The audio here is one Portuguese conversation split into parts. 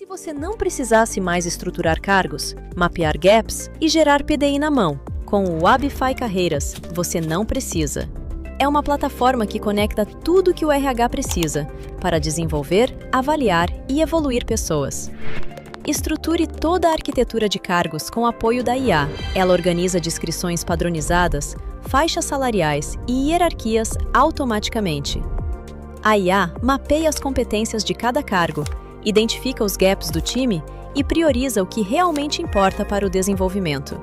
se você não precisasse mais estruturar cargos, mapear gaps e gerar PDI na mão? Com o Wabify Carreiras, você não precisa. É uma plataforma que conecta tudo que o RH precisa para desenvolver, avaliar e evoluir pessoas. Estruture toda a arquitetura de cargos com apoio da IA. Ela organiza descrições padronizadas, faixas salariais e hierarquias automaticamente. A IA mapeia as competências de cada cargo, identifica os gaps do time e prioriza o que realmente importa para o desenvolvimento.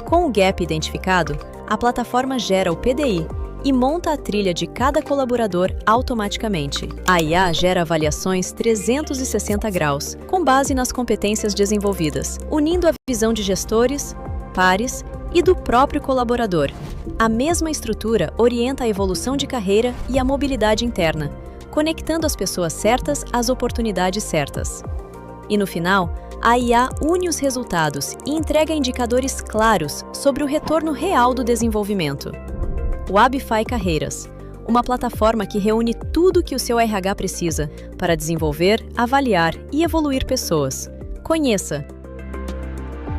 Com o gap identificado, a plataforma gera o PDI e monta a trilha de cada colaborador automaticamente. A IA gera avaliações 360 graus, com base nas competências desenvolvidas, unindo a visão de gestores, pares e do próprio colaborador. A mesma estrutura orienta a evolução de carreira e a mobilidade interna, conectando as pessoas certas às oportunidades certas. E no final, a IA une os resultados e entrega indicadores claros sobre o retorno real do desenvolvimento. Wabify Carreiras, uma plataforma que reúne tudo o que o seu RH precisa para desenvolver, avaliar e evoluir pessoas. Conheça!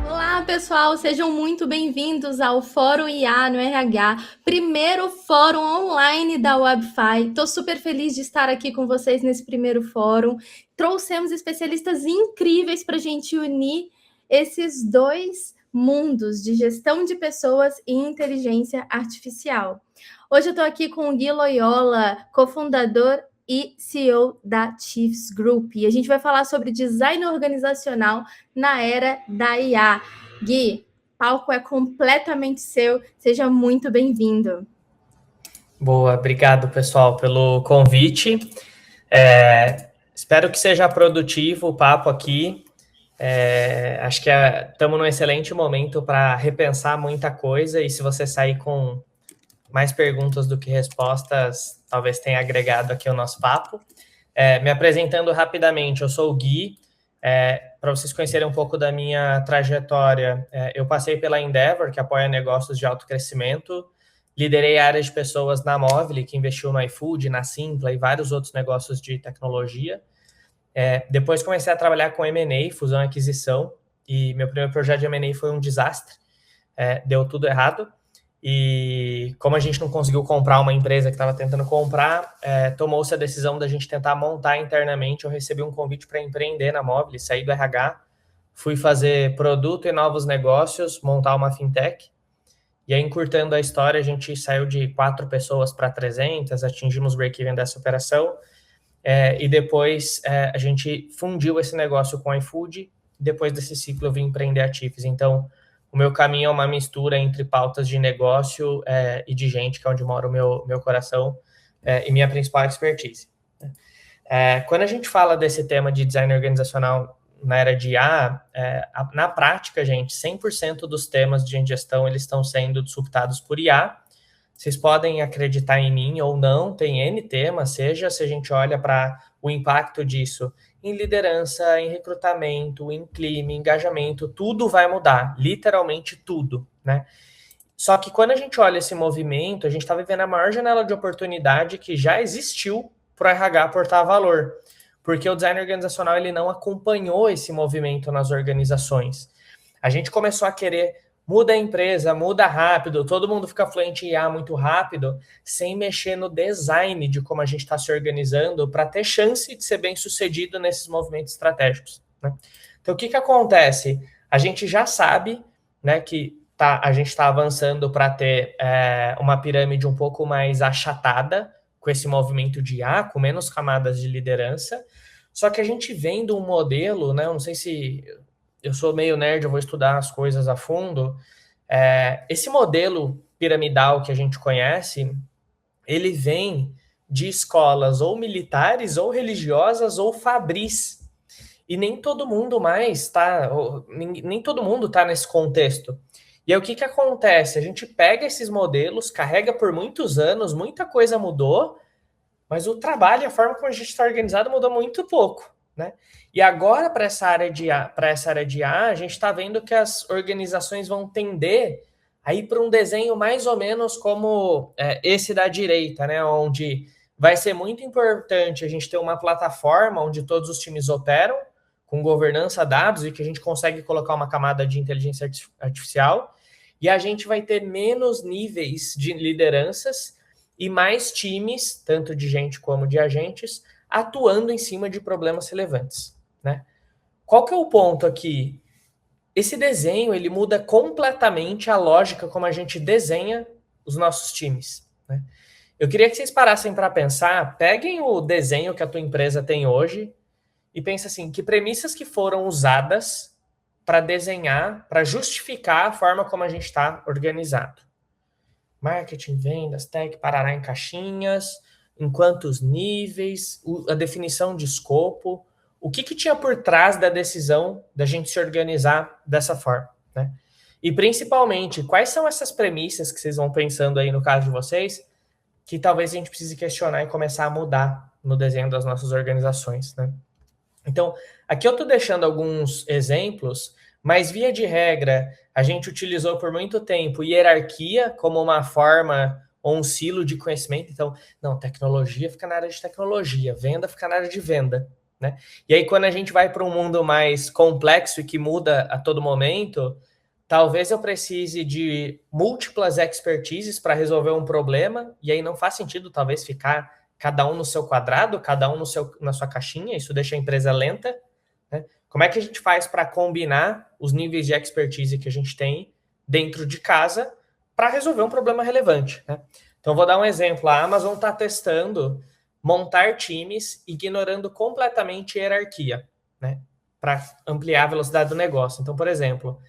Olá, pessoal! Sejam muito bem-vindos ao Fórum IA no RH, primeiro fórum online da Wabify. Estou super feliz de estar aqui com vocês nesse primeiro fórum. Trouxemos especialistas incríveis para a gente unir esses dois mundos de gestão de pessoas e inteligência artificial. Hoje eu estou aqui com o Gui Loyola, cofundador e CEO da Chiefs Group. E a gente vai falar sobre design organizacional na era da IA. Gui, o palco é completamente seu. Seja muito bem-vindo. Boa, obrigado, pessoal, pelo convite. Espero que seja produtivo o papo aqui. Acho que estamos num excelente momento para repensar muita coisa e se você sair com mais perguntas do que respostas, talvez tenha agregado aqui o nosso papo. Me apresentando rapidamente, eu sou o Gui. Para vocês conhecerem um pouco da minha trajetória, eu passei pela Endeavor, que apoia negócios de alto crescimento, liderei a área de pessoas na Movile, que investiu no iFood, na Simpla e vários outros negócios de tecnologia. Depois comecei a trabalhar com M&A, fusão e aquisição, e meu primeiro projeto de M&A foi um desastre, deu tudo errado, e como a gente não conseguiu comprar uma empresa que estava tentando comprar, tomou-se a decisão da gente tentar montar internamente. Eu recebi um convite para empreender na Movile, saí do RH, fui fazer produto e novos negócios, montar uma fintech, e aí encurtando a história, a gente saiu de 4 pessoas para 300, atingimos o break-even dessa operação, e depois a gente fundiu esse negócio com o iFood. Depois desse ciclo eu vim empreender a Chiefs. Então, o meu caminho é uma mistura entre pautas de negócio e de gente, que é onde mora o meu coração e minha principal expertise. Quando a gente fala desse tema de design organizacional na era de IA, na prática, gente, 100% dos temas de gestão eles estão sendo disruptados por IA. Vocês podem acreditar em mim ou não, tem N temas, seja se a gente olha para o impacto disso em liderança, em recrutamento, em clima, em engajamento, tudo vai mudar, literalmente tudo, né? Só que quando a gente olha esse movimento, a gente está vivendo a maior janela de oportunidade que já existiu para o RH aportar valor, porque o design organizacional ele não acompanhou esse movimento nas organizações. A gente começou a querer muda a empresa, muda rápido, todo mundo fica fluente em IA muito rápido, sem mexer no design de como a gente está se organizando para ter chance de ser bem sucedido nesses movimentos estratégicos, né? Então, o que acontece? A gente já sabe, né, que a gente está avançando para ter uma pirâmide um pouco mais achatada com esse movimento de IA, com menos camadas de liderança, só que a gente vendo um modelo, né, eu não sei se... Eu sou meio nerd, eu vou estudar as coisas a fundo. Esse modelo piramidal que a gente conhece, ele vem de escolas ou militares, ou religiosas, ou fabris. E nem todo mundo mais está, nem todo mundo está nesse contexto. E aí o que acontece? A gente pega esses modelos, carrega por muitos anos, muita coisa mudou, mas o trabalho e a forma como a gente está organizado mudou muito pouco, né? E agora, para essa área de IA, a gente está vendo que as organizações vão tender a ir para um desenho mais ou menos como esse da direita, né? Onde vai ser muito importante a gente ter uma plataforma onde todos os times operam, com governança dados e que a gente consegue colocar uma camada de inteligência artificial e a gente vai ter menos níveis de lideranças e mais times, tanto de gente como de agentes, atuando em cima de problemas relevantes, né? Qual que é o ponto aqui? Esse desenho, ele muda completamente a lógica como a gente desenha os nossos times, né? Eu queria que vocês parassem para pensar, peguem o desenho que a tua empresa tem hoje e pensem assim, que premissas que foram usadas para desenhar, para justificar a forma como a gente está organizado. Marketing, vendas, tech, parará em caixinhas, em quantos níveis, a definição de escopo, o que tinha por trás da decisão da gente se organizar dessa forma, né? E principalmente, quais são essas premissas que vocês vão pensando aí no caso de vocês, que talvez a gente precise questionar e começar a mudar no desenho das nossas organizações, né? Então, aqui eu estou deixando alguns exemplos, mas via de regra, a gente utilizou por muito tempo hierarquia como uma forma ou um silo de conhecimento. Então, não, tecnologia fica na área de tecnologia, venda fica na área de venda, né? E aí, quando a gente vai para um mundo mais complexo e que muda a todo momento, talvez eu precise de múltiplas expertises para resolver um problema, e aí não faz sentido, talvez, ficar cada um no seu quadrado, cada um na sua caixinha, isso deixa a empresa lenta, né? Como é que a gente faz para combinar os níveis de expertise que a gente tem dentro de casa para resolver um problema relevante, né? Então, vou dar um exemplo. A Amazon está testando montar times ignorando completamente a hierarquia, né? Para ampliar a velocidade do negócio. Então, por exemplo,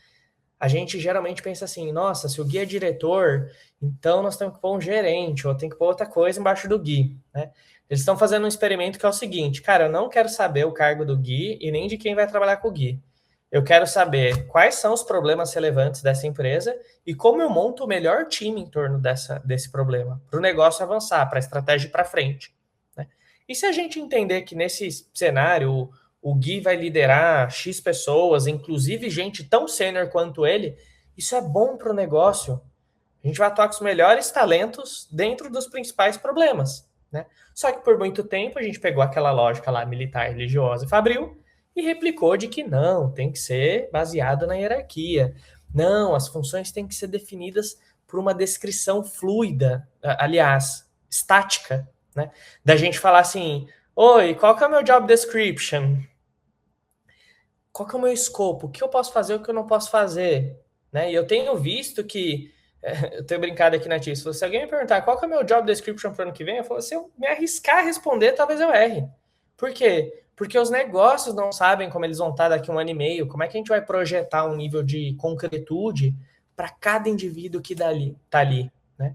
a gente geralmente pensa assim, nossa, se o Gui é diretor, então nós temos que pôr um gerente, ou tem que pôr outra coisa embaixo do Gui, né? Eles estão fazendo um experimento que é o seguinte, cara, eu não quero saber o cargo do Gui e nem de quem vai trabalhar com o Gui. Eu quero saber quais são os problemas relevantes dessa empresa e como eu monto o melhor time em torno desse problema, para o negócio avançar, para a estratégia ir para frente, né? E se a gente entender que nesse cenário o Gui vai liderar X pessoas, inclusive gente tão sênior quanto ele, isso é bom para o negócio. A gente vai atuar com os melhores talentos dentro dos principais problemas, né? Só que por muito tempo a gente pegou aquela lógica lá militar, religiosa e fabril e replicou de que não, tem que ser baseado na hierarquia. Não, as funções têm que ser definidas por uma descrição fluida, aliás, estática, né? Da gente falar assim, oi, qual que é o meu job description? Qual que é o meu escopo? O que eu posso fazer, o que eu não posso fazer, né? E eu tenho visto que eu tenho brincado aqui na TIS, se alguém me perguntar qual que é o meu job description para o ano que vem, eu falo, se eu me arriscar a responder, talvez eu erre. Por quê? Porque os negócios não sabem como eles vão estar daqui a 1 ano e meio, como é que a gente vai projetar um nível de concretude para cada indivíduo que está ali, né?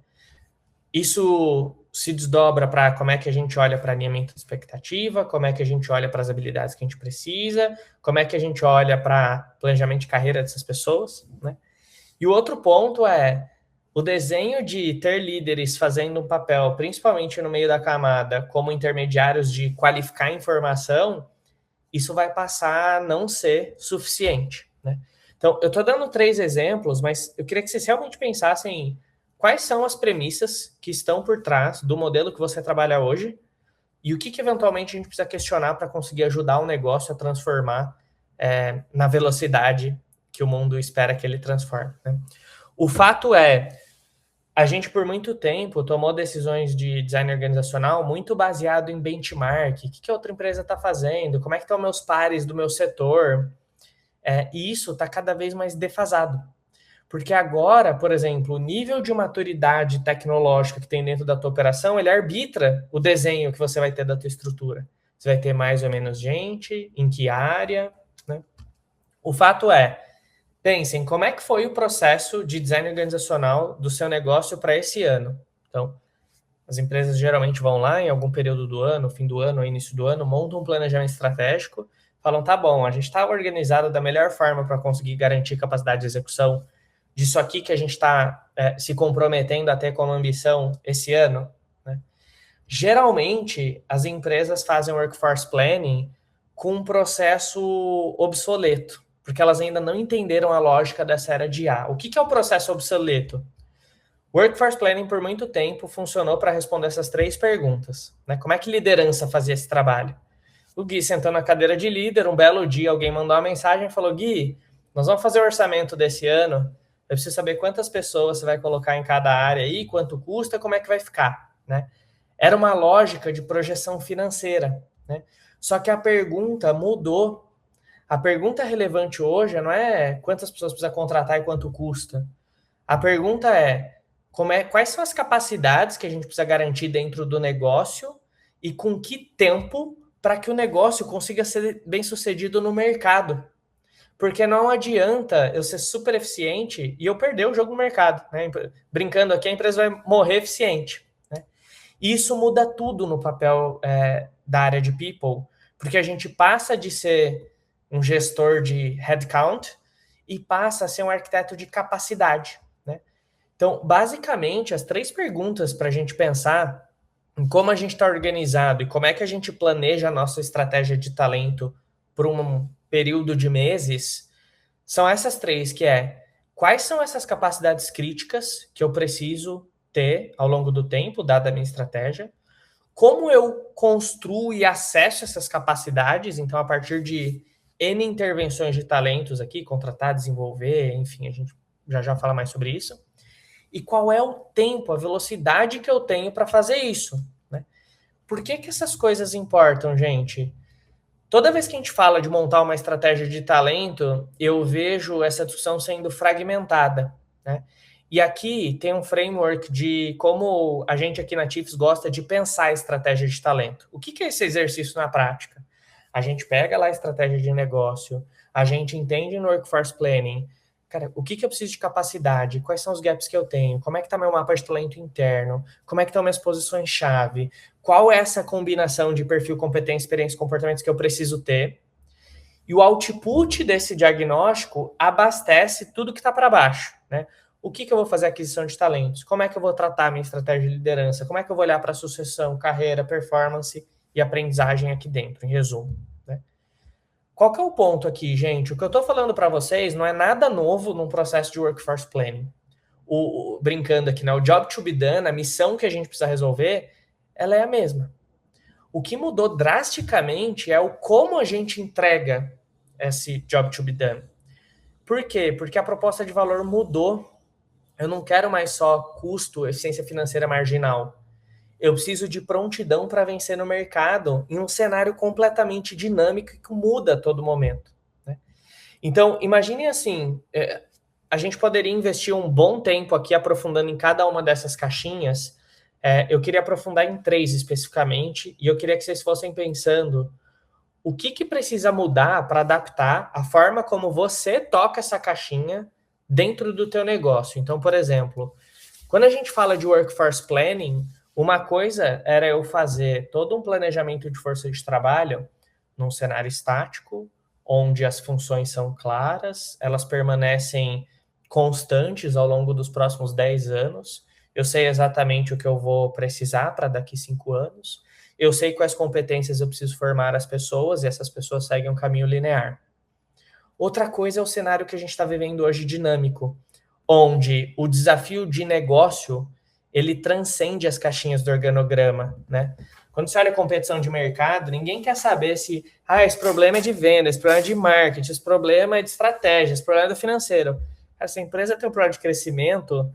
Isso se desdobra para como é que a gente olha para alinhamento de expectativa, como é que a gente olha para as habilidades que a gente precisa, como é que a gente olha para planejamento de carreira dessas pessoas, né? E o outro ponto é o desenho de ter líderes fazendo um papel, principalmente no meio da camada, como intermediários de qualificar a informação, isso vai passar a não ser suficiente, né? Então, eu estou dando 3 exemplos, mas eu queria que vocês realmente pensassem quais são as premissas que estão por trás do modelo que você trabalha hoje e o que eventualmente a gente precisa questionar para conseguir ajudar o negócio a transformar na velocidade que o mundo espera que ele transforme, né? O fato é, a gente por muito tempo tomou decisões de design organizacional muito baseado em benchmark, o que a outra empresa está fazendo, como é que estão meus pares do meu setor, e isso está cada vez mais defasado. Porque agora, por exemplo, o nível de maturidade tecnológica que tem dentro da tua operação, ele arbitra o desenho que você vai ter da tua estrutura. Você vai ter mais ou menos gente, em que área, né? O fato é, pensem, como é que foi o processo de design organizacional do seu negócio para esse ano? Então, as empresas geralmente vão lá em algum período do ano, fim do ano, início do ano, montam um planejamento estratégico, falam, tá bom, a gente está organizado da melhor forma para conseguir garantir capacidade de execução disso aqui que a gente está se comprometendo a ter como ambição esse ano, né? Geralmente, as empresas fazem workforce planning com um processo obsoleto, porque elas ainda não entenderam a lógica dessa era de IA. O que é o processo obsoleto? Workforce Planning, por muito tempo, funcionou para responder essas 3 perguntas, né? Como é que liderança fazia esse trabalho? O Gui sentou na cadeira de líder, um belo dia alguém mandou uma mensagem e falou, Gui, nós vamos fazer o orçamento desse ano, eu preciso saber quantas pessoas você vai colocar em cada área aí, quanto custa, como é que vai ficar, né? Era uma lógica de projeção financeira, né? Só que a pergunta mudou. A pergunta relevante hoje não é quantas pessoas precisa contratar e quanto custa. A pergunta é, quais são as capacidades que a gente precisa garantir dentro do negócio e com que tempo para que o negócio consiga ser bem sucedido no mercado. Porque não adianta eu ser super eficiente e eu perder o jogo no mercado, né? Brincando aqui, a empresa vai morrer eficiente, né? E isso muda tudo no papel da área de people, porque a gente passa de ser um gestor de headcount e passa a ser um arquiteto de capacidade, né? Então, basicamente, as 3 perguntas para a gente pensar em como a gente está organizado e como é que a gente planeja a nossa estratégia de talento por um período de meses, são essas 3, que é quais são essas capacidades críticas que eu preciso ter ao longo do tempo, dada a minha estratégia, como eu construo e acesso essas capacidades, então a partir de N intervenções de talentos aqui, contratar, desenvolver, enfim, a gente já fala mais sobre isso, e qual é o tempo, a velocidade que eu tenho para fazer isso, né? Por que essas coisas importam, gente? Toda vez que a gente fala de montar uma estratégia de talento, eu vejo essa discussão sendo fragmentada, né? E aqui tem um framework de como a gente aqui na Chiefs gosta de pensar a estratégia de talento. O que é esse exercício na prática? A gente pega lá a estratégia de negócio, a gente entende no Workforce Planning, cara, o que eu preciso de capacidade, quais são os gaps que eu tenho, como é que está meu mapa de talento interno, como é que estão minhas posições-chave, qual é essa combinação de perfil, competência, experiência e comportamentos que eu preciso ter, e o output desse diagnóstico abastece tudo que está para baixo, né? O que eu vou fazer aquisição de talentos, como é que eu vou tratar a minha estratégia de liderança, como é que eu vou olhar para a sucessão, carreira, performance e aprendizagem aqui dentro, em resumo, né? Qual que é o ponto aqui, gente? O que eu estou falando para vocês não é nada novo num processo de workforce planning. Brincando aqui, né? O job to be done, a missão que a gente precisa resolver, ela é a mesma. O que mudou drasticamente é o como a gente entrega esse job to be done. Por quê? Porque a proposta de valor mudou. Eu não quero mais só custo, eficiência financeira marginal. Eu preciso de prontidão para vencer no mercado em um cenário completamente dinâmico que muda a todo momento, né? Então, imagine assim, a gente poderia investir um bom tempo aqui aprofundando em cada uma dessas caixinhas. Eu queria aprofundar em 3 especificamente, e eu queria que vocês fossem pensando o que precisa mudar para adaptar a forma como você toca essa caixinha dentro do teu negócio. Então, por exemplo, quando a gente fala de workforce planning, uma coisa era eu fazer todo um planejamento de força de trabalho num cenário estático, onde as funções são claras, elas permanecem constantes ao longo dos próximos 10 anos. Eu sei exatamente o que eu vou precisar para daqui 5 anos. Eu sei quais competências eu preciso formar as pessoas e essas pessoas seguem um caminho linear. Outra coisa é o cenário que a gente está vivendo hoje dinâmico, onde o desafio de negócio ele transcende as caixinhas do organograma, né? Quando você olha a competição de mercado, ninguém quer saber se esse problema é de venda, esse problema é de marketing, esse problema é de estratégia, esse problema é do financeiro. Se a empresa tem um problema de crescimento,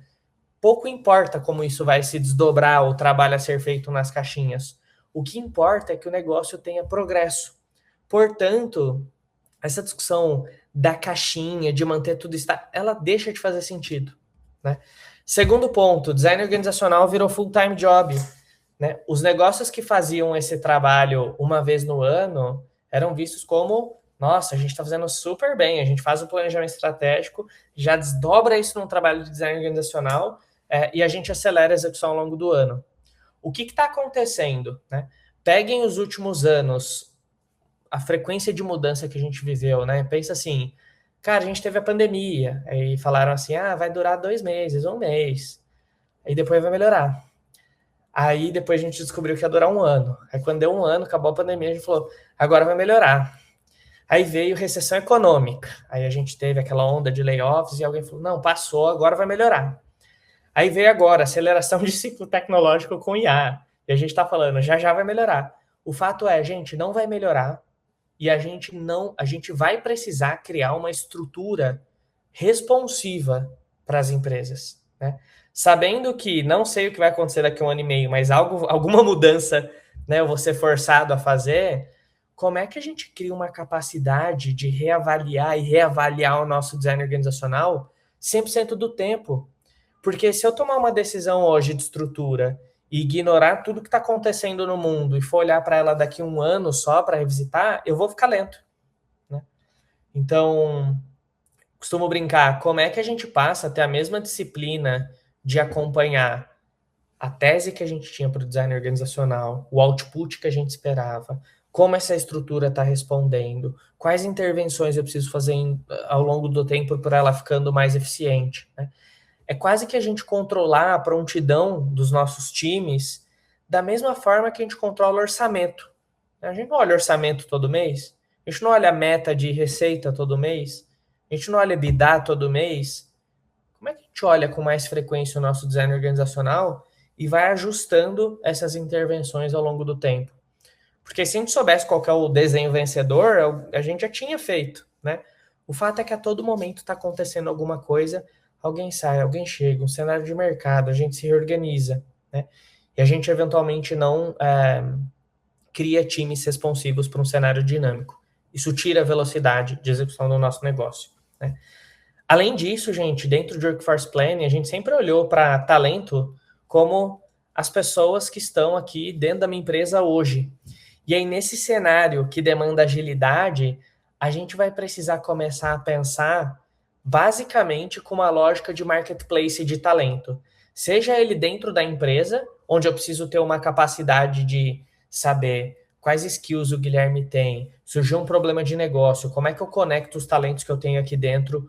pouco importa como isso vai se desdobrar, o trabalho a ser feito nas caixinhas. O que importa é que o negócio tenha progresso. Portanto, essa discussão da caixinha, de manter tudo estável, ela deixa de fazer sentido, né? Segundo ponto, design organizacional virou full-time job, né? Os negócios que faziam esse trabalho uma vez no ano eram vistos como, nossa, a gente está fazendo super bem, a gente faz o planejamento estratégico, já desdobra isso num trabalho de design organizacional e a gente acelera a execução ao longo do ano. O que está acontecendo, né? Peguem os últimos anos, a frequência de mudança que a gente viveu, né? Pensa assim, cara, a gente teve a pandemia, aí falaram assim, vai durar 2 meses, 1 mês, aí depois vai melhorar. Aí depois a gente descobriu que ia durar 1 ano. Aí quando deu 1 ano, acabou a pandemia, a gente falou, agora vai melhorar. Aí veio recessão econômica, aí a gente teve aquela onda de layoffs e alguém falou, não, passou, agora vai melhorar. Aí veio agora aceleração de ciclo tecnológico com IA, e a gente está falando, já vai melhorar. O fato é, gente, não vai melhorar e a gente vai precisar criar uma estrutura responsiva para as empresas, né? Sabendo que não sei o que vai acontecer daqui a 1 ano e meio, mas alguma mudança, né, eu vou ser forçado a fazer. Como é que a gente cria uma capacidade de reavaliar e reavaliar o nosso design organizacional 100% do tempo? Porque se eu tomar uma decisão hoje de estrutura e ignorar tudo que está acontecendo no mundo e for olhar para ela daqui a 1 ano só para revisitar, eu vou ficar lento, né? Então, costumo brincar, como é que a gente passa a ter a mesma disciplina de acompanhar a tese que a gente tinha para o design organizacional, o output que a gente esperava, como essa estrutura está respondendo, quais intervenções eu preciso fazer ao longo do tempo para ela ficando mais eficiente, né? É quase que a gente controlar a prontidão dos nossos times da mesma forma que a gente controla o orçamento. A gente não olha orçamento todo mês, a gente não olha a meta de receita todo mês, a gente não olha EBITDA todo mês. Como é que a gente olha com mais frequência o nosso design organizacional e vai ajustando essas intervenções ao longo do tempo? Porque se a gente soubesse qual que é o desenho vencedor, a gente já tinha feito, né? O fato é que a todo momento está acontecendo alguma coisa, alguém sai, alguém chega, um cenário de mercado, a gente se reorganiza, né? E a gente eventualmente não cria times responsivos para um cenário dinâmico. Isso tira a velocidade de execução do nosso negócio, né? Além disso, gente, dentro de Workforce Planning, a gente sempre olhou para talento como as pessoas que estão aqui dentro da minha empresa hoje. E aí, nesse cenário que demanda agilidade, a gente vai precisar começar a pensar basicamente com uma lógica de marketplace de talento. Seja ele dentro da empresa, onde eu preciso ter uma capacidade de saber quais skills o Guilherme tem, surgiu um problema de negócio, como é que eu conecto os talentos que eu tenho aqui dentro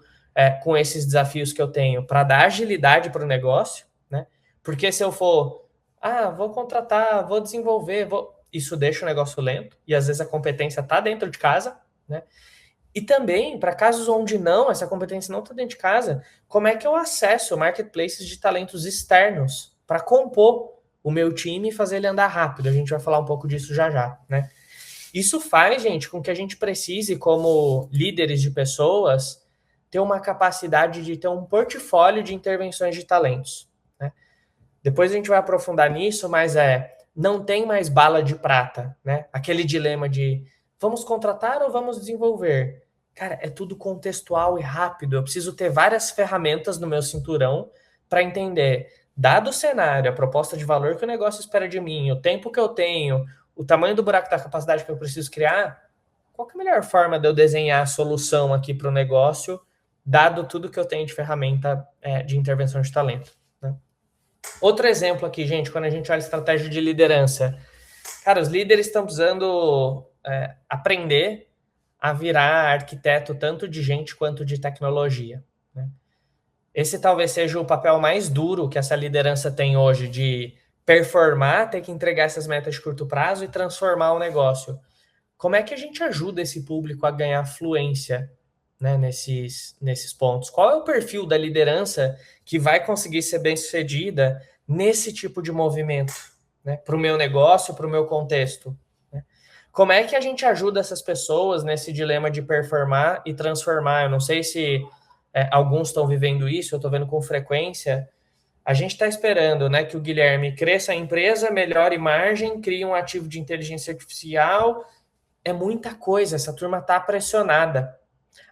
com esses desafios que eu tenho, para dar agilidade para o negócio, né? Porque se eu for, vou contratar, vou desenvolver, isso deixa o negócio lento, e às vezes a competência está dentro de casa, né? E também, para casos onde essa competência não está dentro de casa, como é que eu acesso marketplaces de talentos externos para compor o meu time e fazer ele andar rápido? A gente vai falar um pouco disso já, né? Isso faz, gente, com que a gente precise, como líderes de pessoas, ter uma capacidade de ter um portfólio de intervenções de talentos, né? Depois a gente vai aprofundar nisso, mas não tem mais bala de prata, né? Aquele dilema de vamos contratar ou vamos desenvolver? Cara, é tudo contextual e rápido. Eu preciso ter várias ferramentas no meu cinturão para entender, dado o cenário, a proposta de valor que o negócio espera de mim, o tempo que eu tenho, o tamanho do buraco da capacidade que eu preciso criar, qual que é a melhor forma de eu desenhar a solução aqui para o negócio, dado tudo que eu tenho de ferramenta de intervenção de talento, né? Outro exemplo aqui, gente, quando a gente olha estratégia de liderança. Cara, os líderes estão precisando aprender a virar arquiteto tanto de gente quanto de tecnologia, né? Esse talvez seja o papel mais duro que essa liderança tem hoje, de performar, ter que entregar essas metas de curto prazo e transformar o negócio. Como é que a gente ajuda esse público a ganhar fluência, né, nesses pontos? Qual é o perfil da liderança que vai conseguir ser bem-sucedida nesse tipo de movimento, né, para o meu negócio, para o meu contexto, né? Como é que a gente ajuda essas pessoas nesse dilema de performar e transformar? Eu não sei se alguns estão vivendo isso, eu estou vendo com frequência. A gente está esperando, né, que o Guilherme cresça a empresa, melhore margem, crie um ativo de inteligência artificial. É muita coisa, essa turma está pressionada.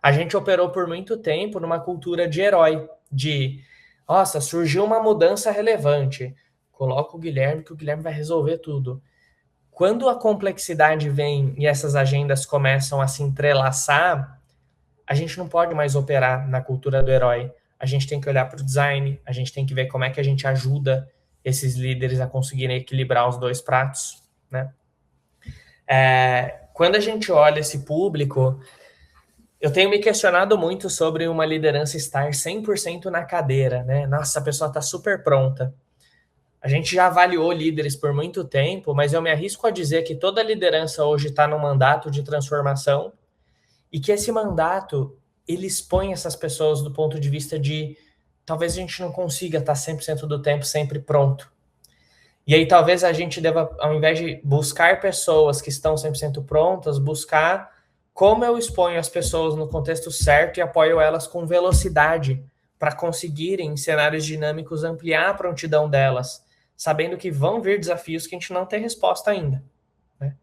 A gente operou por muito tempo numa cultura de herói, de, nossa, surgiu uma mudança relevante, coloca o Guilherme que o Guilherme vai resolver tudo. Quando a complexidade vem e essas agendas começam a se entrelaçar, a gente não pode mais operar na cultura do herói. A gente tem que olhar para o design, a gente tem que ver como é que a gente ajuda esses líderes a conseguirem equilibrar os dois pratos, né? Quando a gente olha esse público, eu tenho me questionado muito sobre uma liderança estar 100% na cadeira, né? Nossa, a pessoa está super pronta. A gente já avaliou líderes por muito tempo, mas eu me arrisco a dizer que toda liderança hoje está num mandato de transformação e que esse mandato, ele expõe essas pessoas do ponto de vista de talvez a gente não consiga estar 100% do tempo sempre pronto. E aí talvez a gente deva, ao invés de buscar pessoas que estão 100% prontas, buscar como eu exponho as pessoas no contexto certo e apoio elas com velocidade para conseguirem, em cenários dinâmicos, ampliar a prontidão delas, sabendo que vão vir desafios que a gente não tem resposta ainda, né?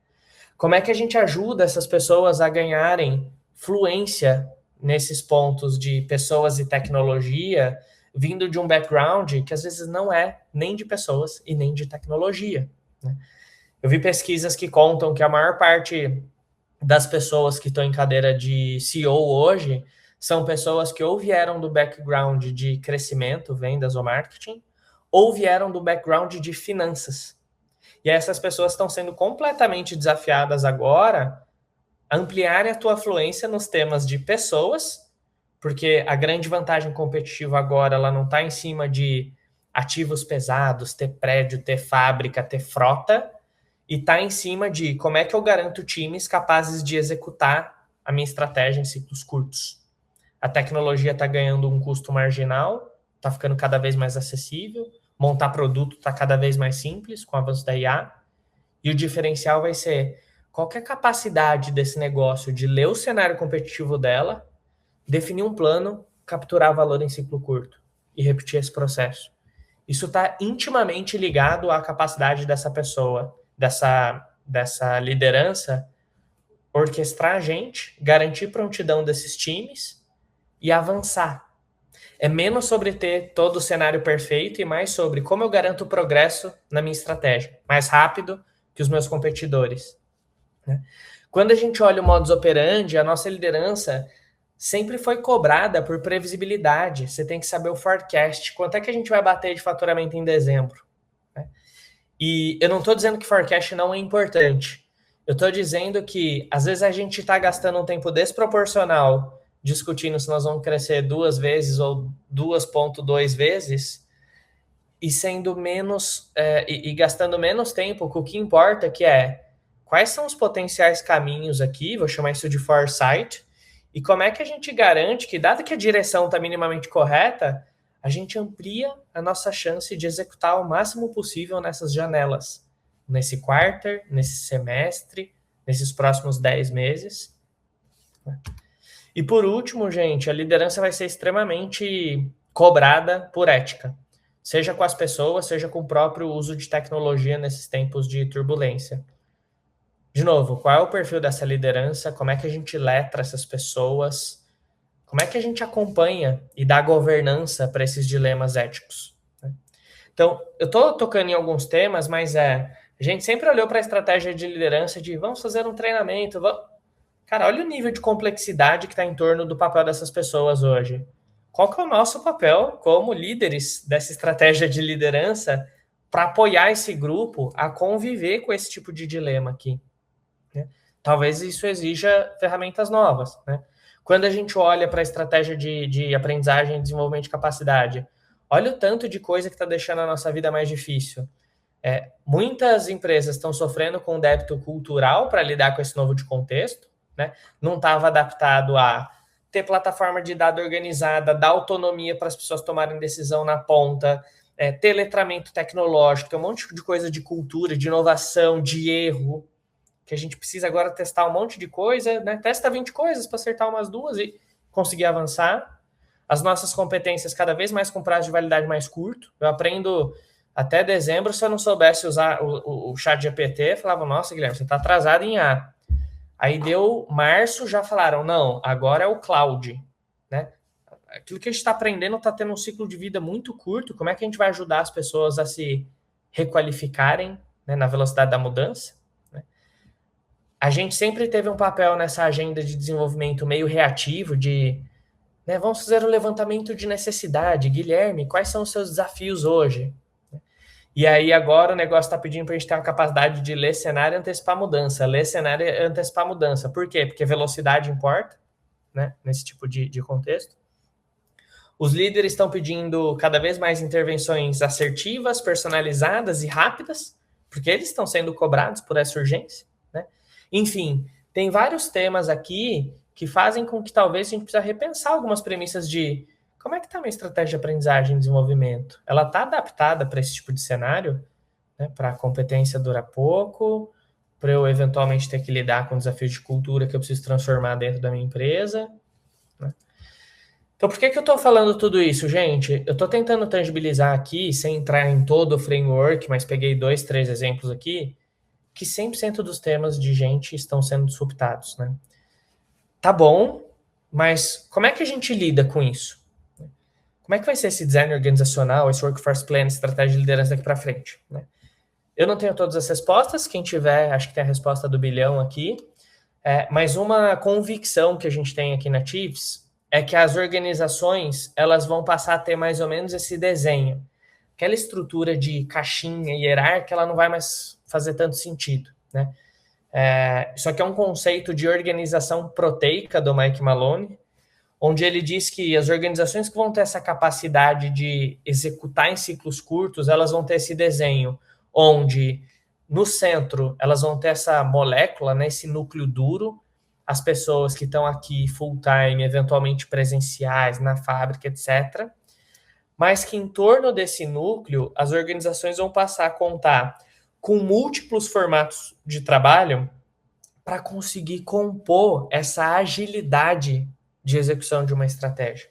Como é que a gente ajuda essas pessoas a ganharem fluência nesses pontos de pessoas e tecnologia, vindo de um background que às vezes não é nem de pessoas e nem de tecnologia, né? Eu vi pesquisas que contam que a maior parte das pessoas que estão em cadeira de CEO hoje são pessoas que ou vieram do background de crescimento, vendas ou marketing, ou vieram do background de finanças. E essas pessoas estão sendo completamente desafiadas agora a ampliarem a tua fluência nos temas de pessoas, porque a grande vantagem competitiva agora ela não está em cima de ativos pesados, ter prédio, ter fábrica, ter frota, e está em cima de como é que eu garanto times capazes de executar a minha estratégia em ciclos curtos. A tecnologia está ganhando um custo marginal, está ficando cada vez mais acessível, montar produto está cada vez mais simples com o avanço da IA, e o diferencial vai ser qual que é a capacidade desse negócio de ler o cenário competitivo dela, definir um plano, capturar valor em ciclo curto e repetir esse processo. Isso está intimamente ligado à capacidade dessa pessoa, dessa liderança, orquestrar a gente, garantir prontidão desses times e avançar. É menos sobre ter todo o cenário perfeito e mais sobre como eu garanto o progresso na minha estratégia, mais rápido que os meus competidores, né? Quando a gente olha o modus operandi, a nossa liderança sempre foi cobrada por previsibilidade. Você tem que saber o forecast. Quanto é que a gente vai bater de faturamento em dezembro, né? E eu não estou dizendo que forecast não é importante. Eu estou dizendo que, às vezes, a gente está gastando um tempo desproporcional discutindo se nós vamos crescer 2 vezes ou 2,2 vezes e sendo menos e gastando menos tempo com o que importa, que é quais são os potenciais caminhos aqui, vou chamar isso de foresight, e como é que a gente garante que, dado que a direção está minimamente correta, a gente amplia a nossa chance de executar o máximo possível nessas janelas, nesse quarter, nesse semestre, nesses próximos 10 meses. E por último, gente, a liderança vai ser extremamente cobrada por ética, seja com as pessoas, seja com o próprio uso de tecnologia nesses tempos de turbulência. De novo, qual é o perfil dessa liderança? Como é que a gente letra essas pessoas? Como é que a gente acompanha e dá governança para esses dilemas éticos, né? Então, eu estou tocando em alguns temas, mas a gente sempre olhou para a estratégia de liderança de vamos fazer um treinamento. Cara, olha o nível de complexidade que está em torno do papel dessas pessoas hoje. Qual que é o nosso papel como líderes dessa estratégia de liderança para apoiar esse grupo a conviver com esse tipo de dilema aqui, né? Talvez isso exija ferramentas novas, né? Quando a gente olha para a estratégia de aprendizagem e desenvolvimento de capacidade, olha o tanto de coisa que está deixando a nossa vida mais difícil. Muitas empresas estão sofrendo com um débito cultural para lidar com esse novo de contexto, né? Não estava adaptado a ter plataforma de dado organizada, dar autonomia para as pessoas tomarem decisão na ponta, ter letramento tecnológico, tem um monte de coisa de cultura, de inovação, de erro, que a gente precisa agora testar um monte de coisa, né? Testa 20 coisas para acertar umas 2 e conseguir avançar. As nossas competências cada vez mais com prazo de validade mais curto. Eu aprendo até dezembro, se eu não soubesse usar o chat GPT, falava, nossa, Guilherme, você está atrasado em A. Aí deu março, já falaram, não, agora é o cloud, né? Aquilo que a gente está aprendendo está tendo um ciclo de vida muito curto. Como é que a gente vai ajudar as pessoas a se requalificarem, né, na velocidade da mudança? A gente sempre teve um papel nessa agenda de desenvolvimento meio reativo, de, né, vamos fazer o levantamento de necessidade. Guilherme, quais são os seus desafios hoje? E aí agora o negócio está pedindo para a gente ter uma capacidade de ler cenário e antecipar mudança. Ler cenário e antecipar mudança. Por quê? Porque velocidade importa, né, nesse tipo de contexto. Os líderes estão pedindo cada vez mais intervenções assertivas, personalizadas e rápidas, porque eles estão sendo cobrados por essa urgência, né? Enfim, tem vários temas aqui que fazem com que talvez a gente precisa repensar algumas premissas de como é que está a minha estratégia de aprendizagem e desenvolvimento? Ela está adaptada para esse tipo de cenário? né, para a competência durar pouco, para eu eventualmente ter que lidar com desafios de cultura que eu preciso transformar dentro da minha empresa, né? Então, por que eu estou falando tudo isso, gente? Eu estou tentando tangibilizar aqui, sem entrar em todo o framework, mas peguei 2, 3 exemplos aqui, que 100% dos temas de gente estão sendo disruptados, né? Tá bom, mas como é que a gente lida com isso? Como é que vai ser esse design organizacional, esse workforce plan, estratégia de liderança daqui para frente, né? Eu não tenho todas as respostas, quem tiver, acho que tem a resposta do bilhão aqui, mas uma convicção que a gente tem aqui na Chiefs é que as organizações, elas vão passar a ter mais ou menos esse desenho. Aquela estrutura de caixinha hierárquica, ela não vai mais fazer tanto sentido, né? Isso aqui é um conceito de organização proteica do Mike Maloney, onde ele diz que as organizações que vão ter essa capacidade de executar em ciclos curtos, elas vão ter esse desenho, onde no centro elas vão ter essa molécula, né, esse núcleo duro, as pessoas que estão aqui full-time, eventualmente presenciais, na fábrica, etc. Mas que em torno desse núcleo, as organizações vão passar a contar com múltiplos formatos de trabalho para conseguir compor essa agilidade de execução de uma estratégia.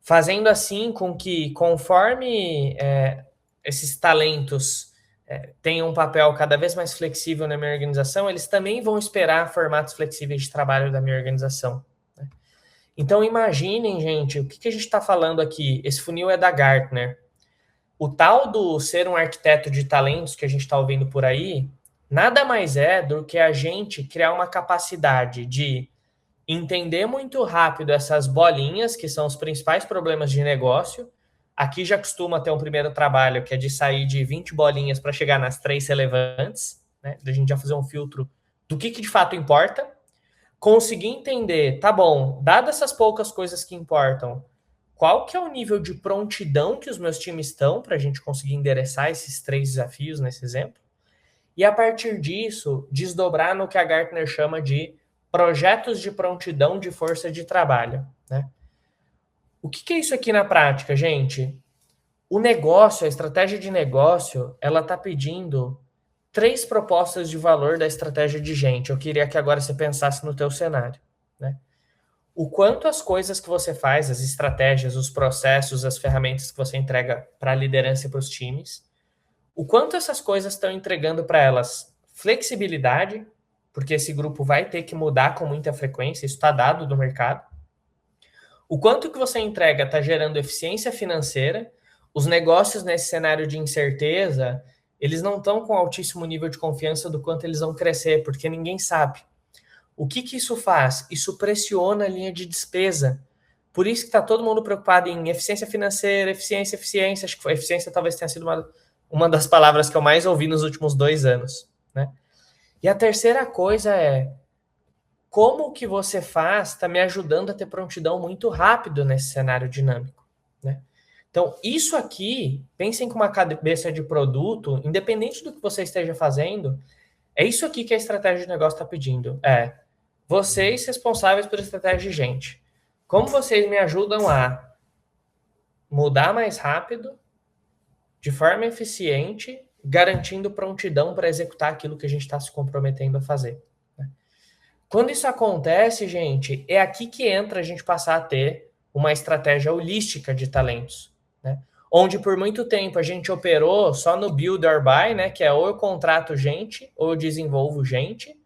Fazendo assim com que, conforme esses talentos tenham um papel cada vez mais flexível na minha organização, eles também vão esperar formatos flexíveis de trabalho da minha organização, né? Então, imaginem, gente, o que a gente está falando aqui? Esse funil é da Gartner. O tal do ser um arquiteto de talentos que a gente está ouvindo por aí, nada mais é do que a gente criar uma capacidade de entender muito rápido essas bolinhas, que são os principais problemas de negócio. Aqui já costuma ter um primeiro trabalho, que é de sair de 20 bolinhas para chegar nas 3 relevantes, né? Da gente já fazer um filtro do que de fato importa. Conseguir entender, tá bom, dadas essas poucas coisas que importam, qual que é o nível de prontidão que os meus times estão para a gente conseguir endereçar esses 3 desafios nesse exemplo. E a partir disso, desdobrar no que a Gartner chama de projetos de prontidão de força de trabalho, né? O que é isso aqui na prática, gente? O negócio, a estratégia de negócio, ela está pedindo 3 propostas de valor da estratégia de gente. Eu queria que agora você pensasse no teu cenário, né? O quanto as coisas que você faz, as estratégias, os processos, as ferramentas que você entrega para a liderança e para os times, o quanto essas coisas estão entregando para elas flexibilidade, porque esse grupo vai ter que mudar com muita frequência, isso está dado do mercado. O quanto que você entrega está gerando eficiência financeira. Os negócios nesse cenário de incerteza, eles não estão com altíssimo nível de confiança do quanto eles vão crescer, porque ninguém sabe. O que isso faz? Isso pressiona a linha de despesa. Por isso que está todo mundo preocupado em eficiência financeira, eficiência. Acho que a eficiência talvez tenha sido uma das palavras que eu mais ouvi nos últimos 2 anos, né? E a terceira coisa é como que você faz está me ajudando a ter prontidão muito rápido nesse cenário dinâmico, né? Então, isso aqui, pensem com uma cabeça de produto, independente do que você esteja fazendo, é isso aqui que a estratégia de negócio está pedindo. Vocês responsáveis por estratégia de gente, como vocês me ajudam a mudar mais rápido, de forma eficiente, garantindo prontidão para executar aquilo que a gente está se comprometendo a fazer, né? Quando isso acontece, gente, é aqui que entra a gente passar a ter uma estratégia holística de talentos, né? Onde por muito tempo a gente operou só no build or buy, né? Que é ou eu contrato gente ou eu desenvolvo gente,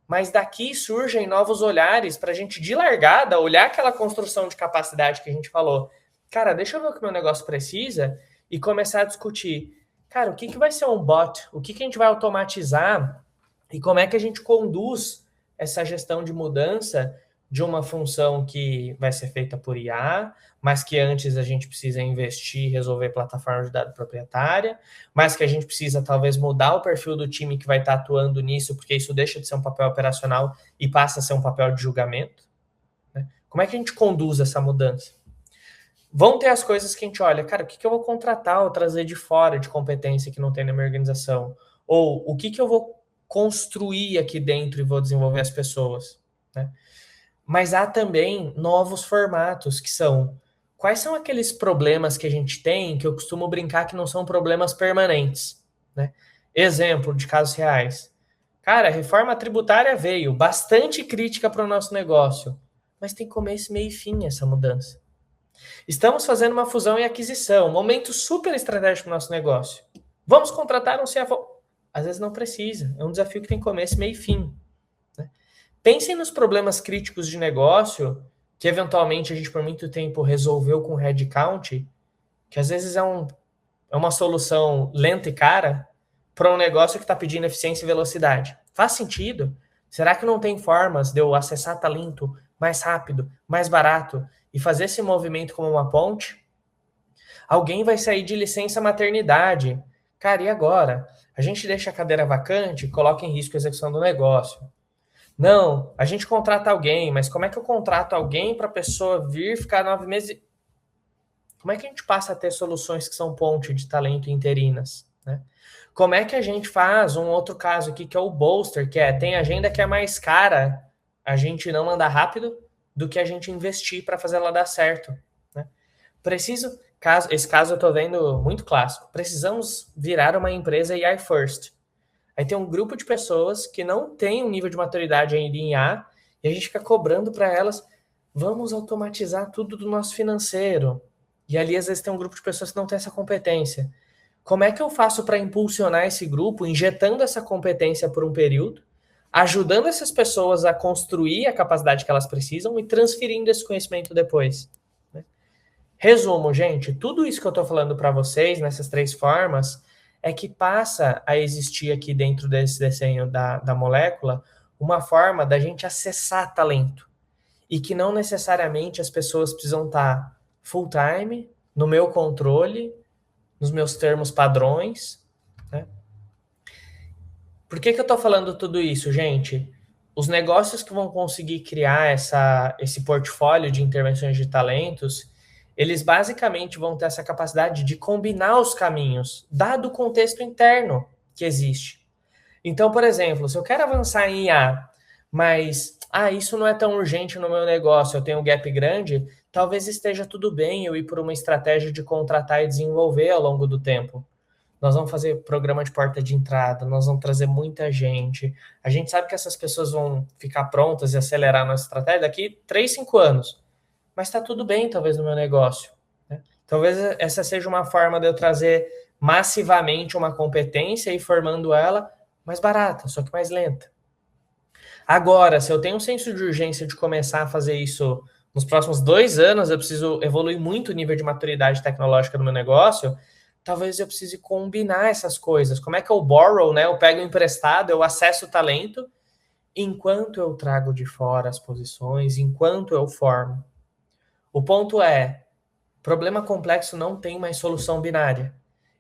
mas daqui surgem novos olhares para a gente, de largada, olhar aquela construção de capacidade que a gente falou. Cara, deixa eu ver o que meu negócio precisa e começar a discutir. Cara, o que vai ser um bot? O que a gente vai automatizar? E como é que a gente conduz essa gestão de mudança de uma função que vai ser feita por IA, mas que antes a gente precisa investir e resolver plataforma de dados proprietária, mas que a gente precisa talvez mudar o perfil do time que vai estar atuando nisso, porque isso deixa de ser um papel operacional e passa a ser um papel de julgamento, né? Como é que a gente conduz essa mudança? Vão ter as coisas que a gente olha, cara, o que eu vou contratar ou trazer de fora de competência que não tem na minha organização? Ou o que eu vou construir aqui dentro e vou desenvolver as pessoas, né? Mas há também novos formatos, que são quais são aqueles problemas que a gente tem que eu costumo brincar que não são problemas permanentes, né? Exemplo de casos reais. Cara, a reforma tributária veio, bastante crítica para o nosso negócio, mas tem começo, meio e fim essa mudança. Estamos fazendo uma fusão e aquisição, momento super estratégico para o nosso negócio. Vamos contratar um CFO? Às vezes não precisa, é um desafio que tem começo, meio e fim. Né? Pensem nos problemas críticos de negócio que eventualmente a gente por muito tempo resolveu com headcount, que às vezes é uma solução lenta e cara para um negócio que está pedindo eficiência e velocidade. Faz sentido? Será que não tem formas de eu acessar talento mais rápido, mais barato e fazer esse movimento como uma ponte? Alguém vai sair de licença maternidade. Cara, e agora? A gente deixa a cadeira vacante e coloca em risco a execução do negócio. Não, a gente contrata alguém, mas como é que eu contrato alguém para a pessoa vir ficar 9 meses? Como é que a gente passa a ter soluções que são ponte de talento interinas? Né? Como é que a gente faz um outro caso aqui, que é o bolster, que tem agenda que é mais cara a gente não mandar rápido do que a gente investir para fazer ela dar certo. Né? Esse caso eu estou vendo muito clássico, precisamos virar uma empresa AI first. Aí tem um grupo de pessoas que não tem um nível de maturidade ainda em IA, e a gente fica cobrando para elas, vamos automatizar tudo do nosso financeiro. E ali, às vezes, tem um grupo de pessoas que não tem essa competência. Como é que eu faço para impulsionar esse grupo, injetando essa competência por um período, ajudando essas pessoas a construir a capacidade que elas precisam e transferindo esse conhecimento depois? Né? Resumo, gente, tudo isso que eu estou falando para vocês, nessas 3 formas, é que passa a existir aqui dentro desse desenho da molécula uma forma da gente acessar talento. E que não necessariamente as pessoas precisam estar full time, no meu controle, nos meus termos padrões. Né? Por que eu estou falando tudo isso, gente? Os negócios que vão conseguir criar esse portfólio de intervenções de talentos, eles basicamente vão ter essa capacidade de combinar os caminhos, dado o contexto interno que existe. Então, por exemplo, se eu quero avançar em IA, mas isso não é tão urgente no meu negócio, eu tenho um gap grande, talvez esteja tudo bem eu ir por uma estratégia de contratar e desenvolver ao longo do tempo. Nós vamos fazer programa de porta de entrada, nós vamos trazer muita gente. A gente sabe que essas pessoas vão ficar prontas e acelerar a nossa estratégia daqui 3, 5 anos. Mas está tudo bem, talvez, no meu negócio. Né? Talvez essa seja uma forma de eu trazer massivamente uma competência e formando ela mais barata, só que mais lenta. Agora, se eu tenho um senso de urgência de começar a fazer isso nos próximos 2 anos, eu preciso evoluir muito o nível de maturidade tecnológica do meu negócio, talvez eu precise combinar essas coisas. Como é que eu borrow, né? Eu pego emprestado, eu acesso o talento, enquanto eu trago de fora as posições, enquanto eu formo. O ponto é, problema complexo não tem mais solução binária.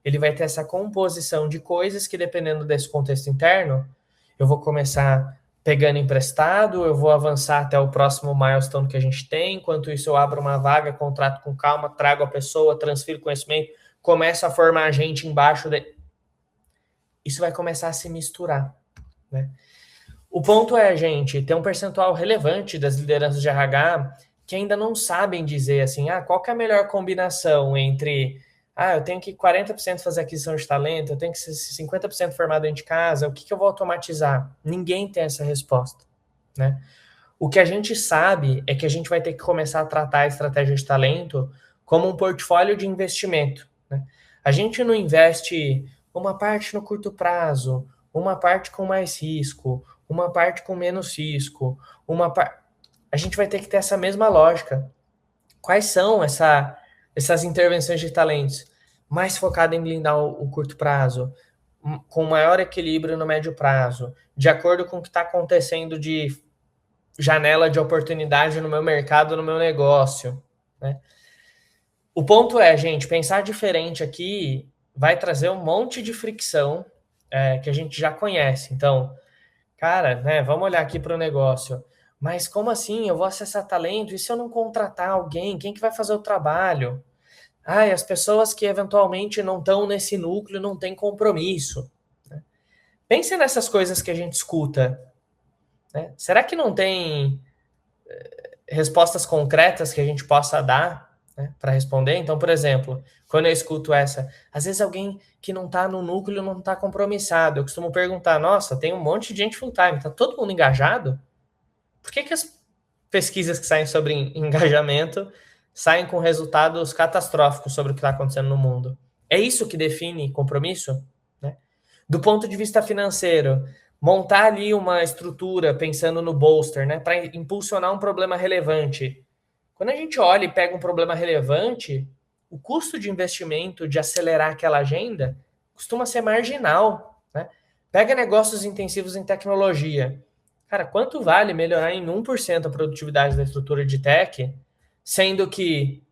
Ele vai ter essa composição de coisas que, dependendo desse contexto interno, eu vou começar pegando emprestado, eu vou avançar até o próximo milestone que a gente tem, enquanto isso eu abro uma vaga, contrato com calma, trago a pessoa, transfiro conhecimento, começo a formar gente embaixo. Isso vai começar a se misturar. Né? O ponto é, gente, tem um percentual relevante das lideranças de RH que ainda não sabem dizer assim, qual que é a melhor combinação entre, eu tenho que 40% fazer aquisição de talento, eu tenho que ser 50% formado dentro de casa, o que eu vou automatizar? Ninguém tem essa resposta, né? O que a gente sabe é que a gente vai ter que começar a tratar a estratégia de talento como um portfólio de investimento, né? A gente não investe uma parte no curto prazo, uma parte com mais risco, uma parte com menos risco, a gente vai ter que ter essa mesma lógica. Quais são essas intervenções de talentos? Mais focada em blindar o curto prazo, com maior equilíbrio no médio prazo, de acordo com o que está acontecendo de janela de oportunidade no meu mercado, no meu negócio. Né? O ponto é, gente, pensar diferente aqui vai trazer um monte de fricção que a gente já conhece. Então, cara, né, vamos olhar aqui para o negócio. Mas como assim? Eu vou acessar talento? E se eu não contratar alguém? Quem que vai fazer o trabalho? As pessoas que eventualmente não estão nesse núcleo não têm compromisso. Né? Pense nessas coisas que a gente escuta. Né? Será que não tem respostas concretas que a gente possa dar né, para responder. Então, por exemplo, quando eu escuto essa, às vezes alguém que não está no núcleo não está compromissado, eu costumo perguntar, nossa, tem um monte de gente full-time, está todo mundo engajado? Por que as pesquisas que saem sobre engajamento saem com resultados catastróficos sobre o que está acontecendo no mundo? É isso que define compromisso? Né? Do ponto de vista financeiro, montar ali uma estrutura pensando no bolster, né, para impulsionar um problema relevante. Quando a gente olha e pega um problema relevante, o custo de investimento de acelerar aquela agenda costuma ser marginal. Né? Pega negócios intensivos em tecnologia. Cara, quanto vale melhorar em 1% a produtividade da estrutura de tech, sendo que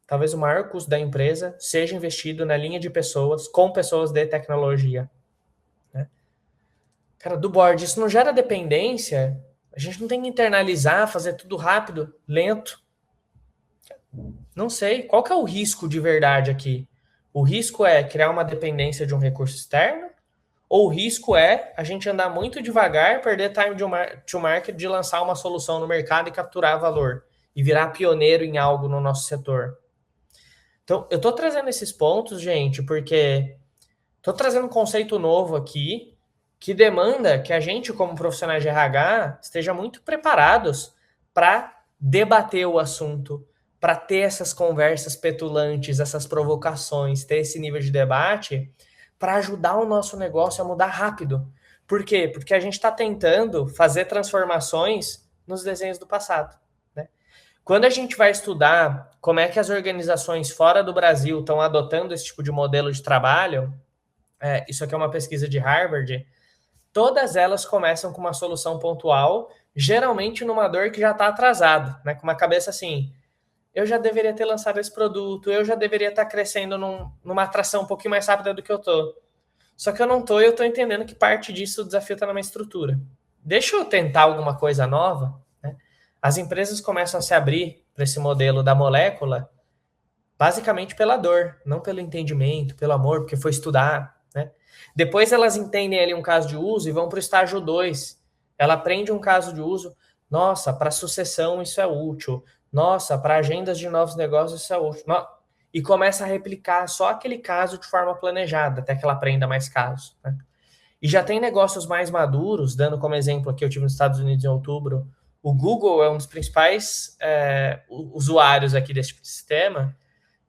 talvez o maior custo da empresa seja investido na linha de pessoas, com pessoas de tecnologia? Né? Cara, do board, isso não gera dependência? A gente não tem que internalizar, fazer tudo rápido, lento? Não sei. Qual que é o risco de verdade aqui? O risco é criar uma dependência de um recurso externo? Ou o risco é a gente andar muito devagar, perder time to market de lançar uma solução no mercado e capturar valor? E virar pioneiro em algo no nosso setor? Então, eu estou trazendo esses pontos, gente, porque estou trazendo um conceito novo aqui que demanda que a gente, como profissionais de RH, esteja muito preparados para debater o assunto, para ter essas conversas petulantes, essas provocações, ter esse nível de debate, para ajudar o nosso negócio a mudar rápido. Por quê? Porque a gente está tentando fazer transformações nos desenhos do passado. Né? Quando a gente vai estudar como é que as organizações fora do Brasil estão adotando esse tipo de modelo de trabalho, isso aqui é uma pesquisa de Harvard, todas elas começam com uma solução pontual, geralmente numa dor que já está atrasada, né? Com uma cabeça assim, eu já deveria ter lançado esse produto, eu já deveria estar crescendo numa atração um pouquinho mais rápida do que eu tô. Só que eu não tô e eu tô entendendo que parte disso o desafio está na minha estrutura. Deixa eu tentar alguma coisa nova. Né? As empresas começam a se abrir para esse modelo da molécula basicamente pela dor, não pelo entendimento, pelo amor, porque foi estudar. Né? Depois elas entendem ali um caso de uso e vão para o estágio 2. Ela aprende um caso de uso. Nossa, para sucessão isso é útil. Nossa, para agendas de novos negócios isso é útil. E começa a replicar só aquele caso de forma planejada, até que ela aprenda mais casos. Né? E já tem negócios mais maduros, dando como exemplo aqui, eu tive nos Estados Unidos em outubro, o Google é um dos principais usuários aqui desse sistema.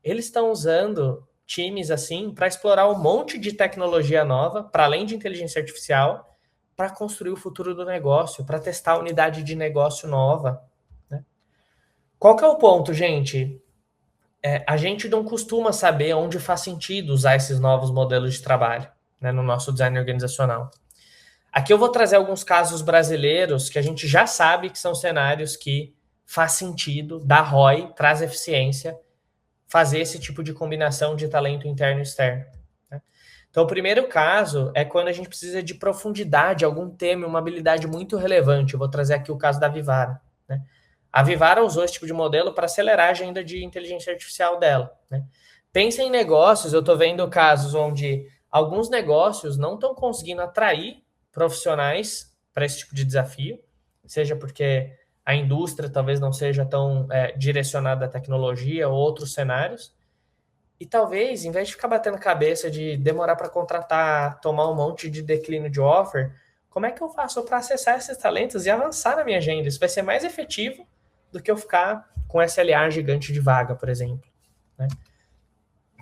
Eles estão usando times assim para explorar um monte de tecnologia nova, para além de inteligência artificial, para construir o futuro do negócio, para testar a unidade de negócio nova. Né? Qual que é o ponto, gente? A gente não costuma saber onde faz sentido usar esses novos modelos de trabalho, né, no nosso design organizacional. Aqui eu vou trazer alguns casos brasileiros que a gente já sabe que são cenários que faz sentido, dá ROI, traz eficiência, fazer esse tipo de combinação de talento interno e externo. Né? Então, o primeiro caso é quando a gente precisa de profundidade, algum tema, uma habilidade muito relevante. Eu vou trazer aqui o caso da Vivara. Né? A Vivara usou esse tipo de modelo para acelerar a agenda de inteligência artificial dela. Né? Pensa em negócios, eu estou vendo casos onde alguns negócios não estão conseguindo atrair profissionais para esse tipo de desafio, seja porque a indústria talvez não seja tão direcionada à tecnologia ou outros cenários, e talvez, em vez de ficar batendo cabeça de demorar para contratar, tomar um monte de declínio de offer, como é que eu faço para acessar esses talentos e avançar na minha agenda? Isso vai ser mais efetivo do que eu ficar com SLA gigante de vaga, por exemplo. Né?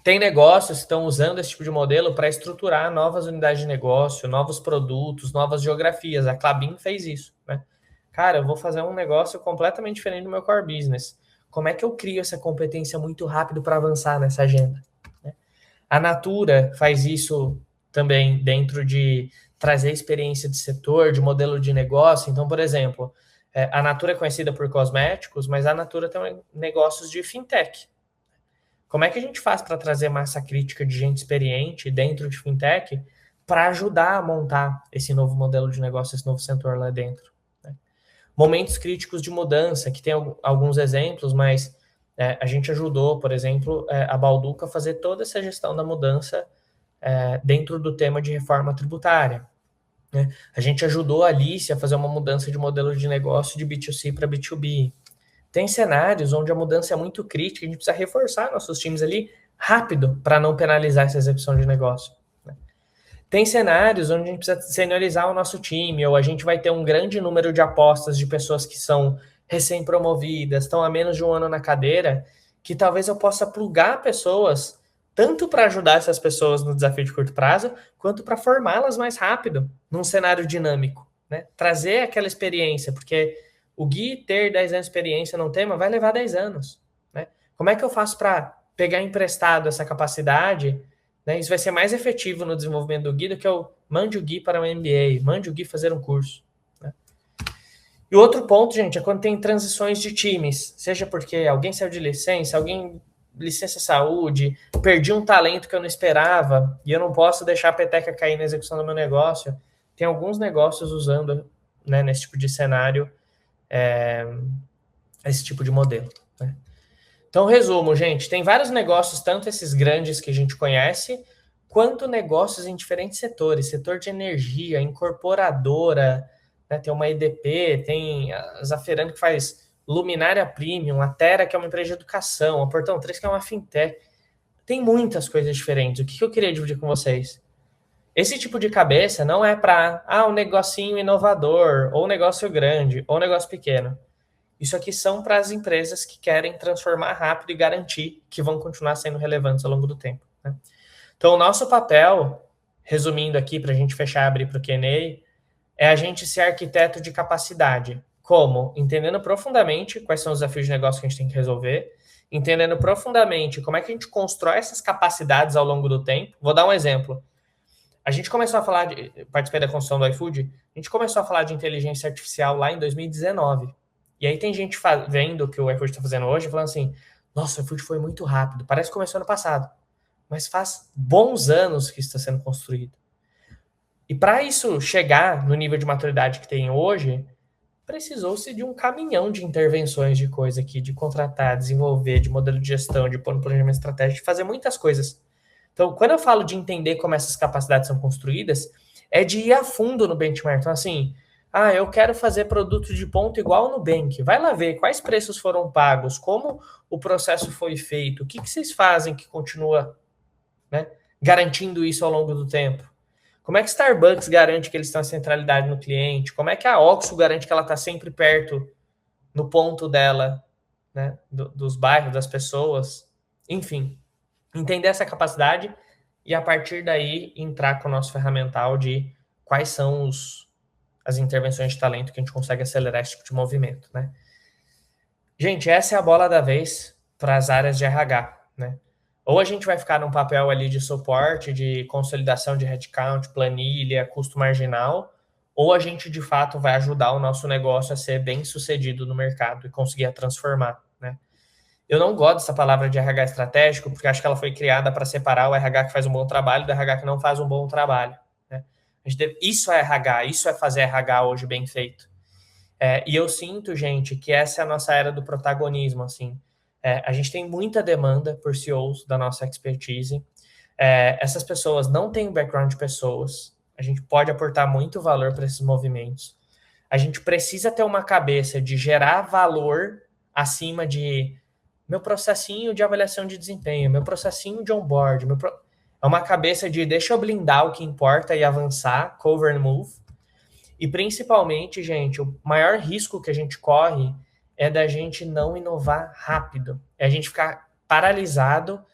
Tem negócios que estão usando esse tipo de modelo para estruturar novas unidades de negócio, novos produtos, novas geografias. A Klabin fez isso. Né? Cara, eu vou fazer um negócio completamente diferente do meu core business. Como é que eu crio essa competência muito rápido para avançar nessa agenda? Né? A Natura faz isso também dentro de trazer experiência de setor, de modelo de negócio. Então, por exemplo, a Natura é conhecida por cosméticos, mas a Natura tem negócios de fintech. Como é que a gente faz para trazer massa crítica de gente experiente dentro de fintech para ajudar a montar esse novo modelo de negócio, esse novo setor lá dentro? Né? Momentos críticos de mudança, que tem alguns exemplos, mas a gente ajudou, por exemplo, a Balduca a fazer toda essa gestão da mudança dentro do tema de reforma tributária. Né? A gente ajudou a Alice a fazer uma mudança de modelo de negócio de B2C para B2B. Tem cenários onde a mudança é muito crítica, a gente precisa reforçar nossos times ali rápido para não penalizar essa execução de negócio. Tem cenários onde a gente precisa seniorizar o nosso time, ou a gente vai ter um grande número de apostas de pessoas que são recém-promovidas, estão há menos de um ano na cadeira, que talvez eu possa plugar pessoas, tanto para ajudar essas pessoas no desafio de curto prazo, quanto para formá-las mais rápido, num cenário dinâmico. Né? Trazer aquela experiência, porque o Gui ter 10 anos de experiência num tema vai levar 10 anos. Né? Como é que eu faço para pegar emprestado essa capacidade? Né? Isso vai ser mais efetivo no desenvolvimento do Gui do que eu mande o Gui para um MBA, mande o Gui fazer um curso. Né? E o outro ponto, gente, é quando tem transições de times, seja porque alguém saiu de licença, alguém licença saúde, perdi um talento que eu não esperava e eu não posso deixar a peteca cair na execução do meu negócio. Tem alguns negócios usando, né, nesse tipo de cenário, esse tipo de modelo. Né? Então, resumo, gente, tem vários negócios, tanto esses grandes que a gente conhece, quanto negócios em diferentes setores, setor de energia, incorporadora, né, tem uma EDP, tem a Zafferano que faz luminária premium, a Terra, que é uma empresa de educação, a Portão 3, que é uma fintech. Tem muitas coisas diferentes. O que eu queria dividir com vocês? Esse tipo de cabeça não é para um negocinho inovador, ou um negócio grande, ou um negócio pequeno. Isso aqui são para as empresas que querem transformar rápido e garantir que vão continuar sendo relevantes ao longo do tempo. Né? Então, o nosso papel, resumindo aqui para a gente fechar e abrir para o Q&A, é a gente ser arquiteto de capacidade. Como? Entendendo profundamente quais são os desafios de negócio que a gente tem que resolver, entendendo profundamente como é que a gente constrói essas capacidades ao longo do tempo. Vou dar um exemplo. A gente começou a falar, participei da construção do iFood, a gente começou a falar de inteligência artificial lá em 2019. E aí tem gente vendo o que o iFood está fazendo hoje, falando assim, nossa, o iFood foi muito rápido, parece que começou ano passado. Mas faz bons anos que isso está sendo construído. E para isso chegar no nível de maturidade que tem hoje, precisou-se de um caminhão de intervenções de coisa aqui, de contratar, desenvolver, de modelo de gestão, de pôr no planejamento estratégico, de fazer muitas coisas. Então, quando eu falo de entender como essas capacidades são construídas, é de ir a fundo no benchmark. Então, assim, eu quero fazer produto de ponto igual no Nubank. Vai lá ver quais preços foram pagos, como o processo foi feito, o que vocês fazem que continua, né, garantindo isso ao longo do tempo. Como é que Starbucks garante que eles têm a centralidade no cliente? Como é que a Oxxo garante que ela está sempre perto no ponto dela, né, dos bairros, das pessoas? Enfim, entender essa capacidade e, a partir daí, entrar com o nosso ferramental de quais são as intervenções de talento que a gente consegue acelerar esse tipo de movimento. Né? Gente, essa é a bola da vez para as áreas de RH. Né? Ou a gente vai ficar num papel ali de suporte, de consolidação de headcount, planilha, custo marginal, ou a gente, de fato, vai ajudar o nosso negócio a ser bem sucedido no mercado e conseguir a transformar. Né? Eu não gosto dessa palavra de RH estratégico, porque acho que ela foi criada para separar o RH que faz um bom trabalho do RH que não faz um bom trabalho. Né? Isso é RH, isso é fazer RH hoje bem feito. E eu sinto, gente, que essa é a nossa era do protagonismo, assim. A gente tem muita demanda por CEOs da nossa expertise. Essas pessoas não têm o background de pessoas. A gente pode aportar muito valor para esses movimentos. A gente precisa ter uma cabeça de gerar valor acima de meu processinho de avaliação de desempenho, meu processinho de onboard. É uma cabeça de deixa eu blindar o que importa e avançar, cover and move. E principalmente, gente, o maior risco que a gente corre é da gente não inovar rápido. É a gente ficar paralisado.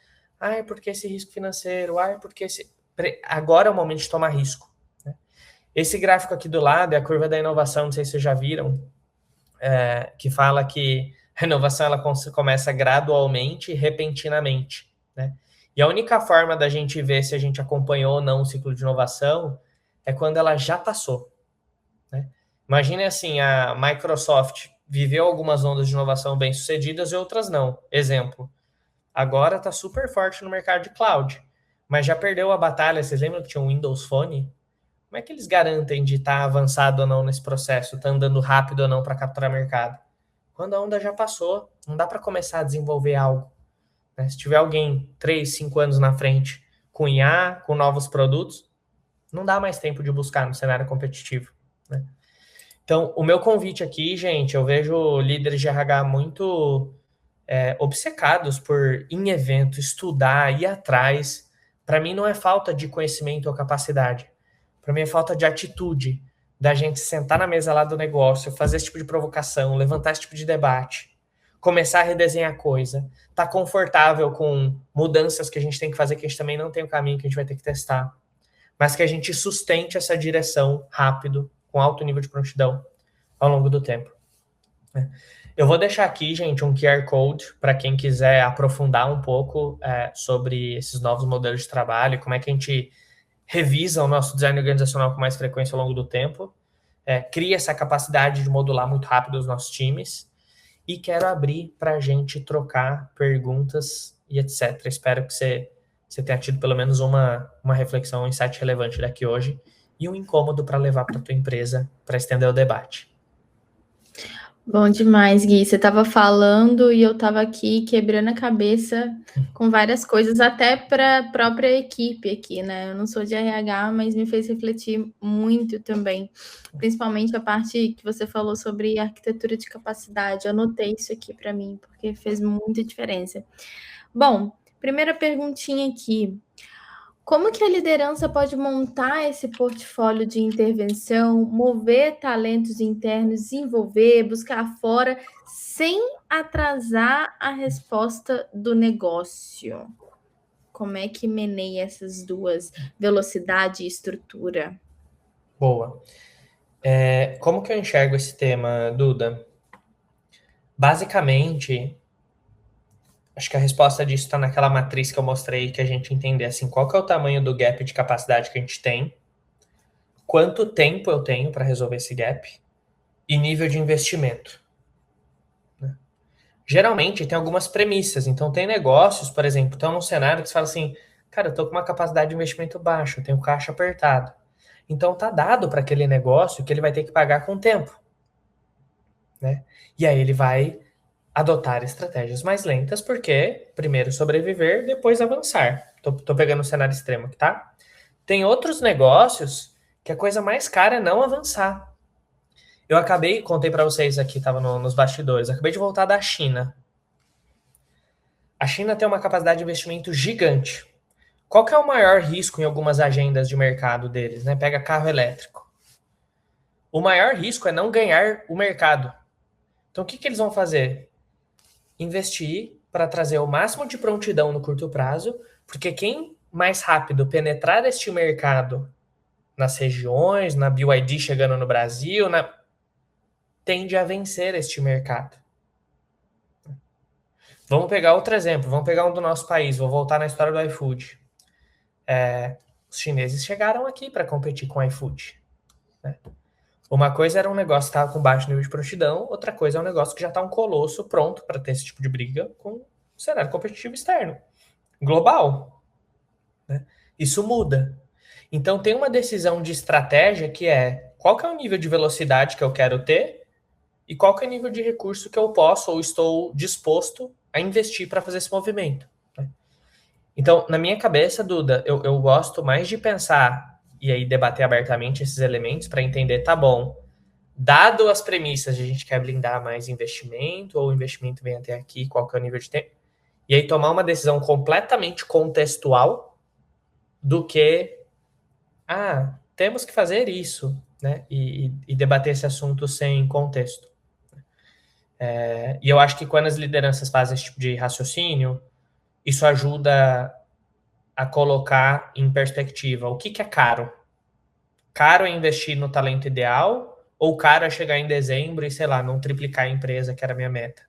Porque esse risco financeiro? Porque esse... Agora é o momento de tomar risco. Né? Esse gráfico aqui do lado é a curva da inovação, não sei se vocês já viram, que fala que a inovação ela começa gradualmente e repentinamente. Né? E a única forma da gente ver se a gente acompanhou ou não o ciclo de inovação é quando ela já passou. Né? Imagine assim, a Microsoft viveu algumas ondas de inovação bem-sucedidas e outras não. Exemplo, agora está super forte no mercado de cloud, mas já perdeu a batalha. Vocês lembram que tinha um Windows Phone? Como é que eles garantem de estar avançado ou não nesse processo, está andando rápido ou não para capturar mercado? Quando a onda já passou, não dá para começar a desenvolver algo. Né? Se tiver alguém 3, 5 anos na frente com IA, com novos produtos, não dá mais tempo de buscar no cenário competitivo. Né? Então, o meu convite aqui, gente, eu vejo líderes de RH muito obcecados por ir em evento, estudar, ir atrás. Para mim, não é falta de conhecimento ou capacidade. Para mim, é falta de atitude, da gente sentar na mesa lá do negócio, fazer esse tipo de provocação, levantar esse tipo de debate, começar a redesenhar coisa, tá confortável com mudanças que a gente tem que fazer, que a gente também não tem o caminho, que a gente vai ter que testar, mas que a gente sustente essa direção rápido, com alto nível de prontidão ao longo do tempo. Eu vou deixar aqui, gente, um QR Code para quem quiser aprofundar um pouco sobre esses novos modelos de trabalho, como é que a gente revisa o nosso design organizacional com mais frequência ao longo do tempo, cria essa capacidade de modular muito rápido os nossos times, e quero abrir para a gente trocar perguntas e etc. Espero que você tenha tido pelo menos uma reflexão, um insight relevante daqui hoje e um incômodo para levar para a tua empresa para estender o debate. Bom demais, Gui. Você estava falando e eu estava aqui quebrando a cabeça com várias coisas, até para a própria equipe aqui, né? Eu não sou de RH, mas me fez refletir muito também, principalmente a parte que você falou sobre arquitetura de capacidade. Eu anotei isso aqui para mim, porque fez muita diferença. Bom, primeira perguntinha aqui. Como que a liderança pode montar esse portfólio de intervenção, mover talentos internos, desenvolver, buscar fora, sem atrasar a resposta do negócio? Como é que meneia essas duas, velocidade e estrutura? Boa. Como que eu enxergo esse tema, Duda? Basicamente, acho que a resposta disso está naquela matriz que eu mostrei, que a gente entender assim, qual que é o tamanho do gap de capacidade que a gente tem, quanto tempo eu tenho para resolver esse gap e nível de investimento. Geralmente tem algumas premissas, então tem negócios, por exemplo, estão num cenário que você fala assim, cara, eu estou com uma capacidade de investimento baixa, eu tenho caixa apertado. Então tá dado para aquele negócio que ele vai ter que pagar com o tempo. Né? E aí ele vai adotar estratégias mais lentas, porque primeiro sobreviver, depois avançar. Tô pegando o cenário extremo aqui, tá? Tem outros negócios que a coisa mais cara é não avançar. Eu contei para vocês aqui, tava nos bastidores, acabei de voltar da China. A China tem uma capacidade de investimento gigante. Qual que é o maior risco em algumas agendas de mercado deles? Né? Pega carro elétrico. O maior risco é não ganhar o mercado. Então o que eles vão fazer? Investir para trazer o máximo de prontidão no curto prazo, porque quem mais rápido penetrar este mercado nas regiões, na BYD chegando no Brasil, tende a vencer este mercado. Vamos pegar outro exemplo, vamos pegar um do nosso país, vou voltar na história do iFood. Os chineses chegaram aqui para competir com o iFood. Né? Uma coisa era um negócio que estava com baixo nível de prontidão, outra coisa é um negócio que já está um colosso pronto para ter esse tipo de briga com o cenário competitivo externo, global. Né? Isso muda. Então tem uma decisão de estratégia que é qual que é o nível de velocidade que eu quero ter e qual que é o nível de recurso que eu posso ou estou disposto a investir para fazer esse movimento. Né? Então, na minha cabeça, Duda, eu gosto mais de pensar e aí debater abertamente esses elementos para entender, tá bom, dado as premissas, a gente quer blindar mais investimento, ou o investimento vem até aqui, qual que é o nível de tempo, e aí tomar uma decisão completamente contextual do que, temos que fazer isso, né, e debater esse assunto sem contexto. E eu acho que quando as lideranças fazem esse tipo de raciocínio, isso ajuda a colocar em perspectiva o que é caro. Caro é investir no talento ideal ou caro é chegar em dezembro e, sei lá, não triplicar a empresa, que era a minha meta?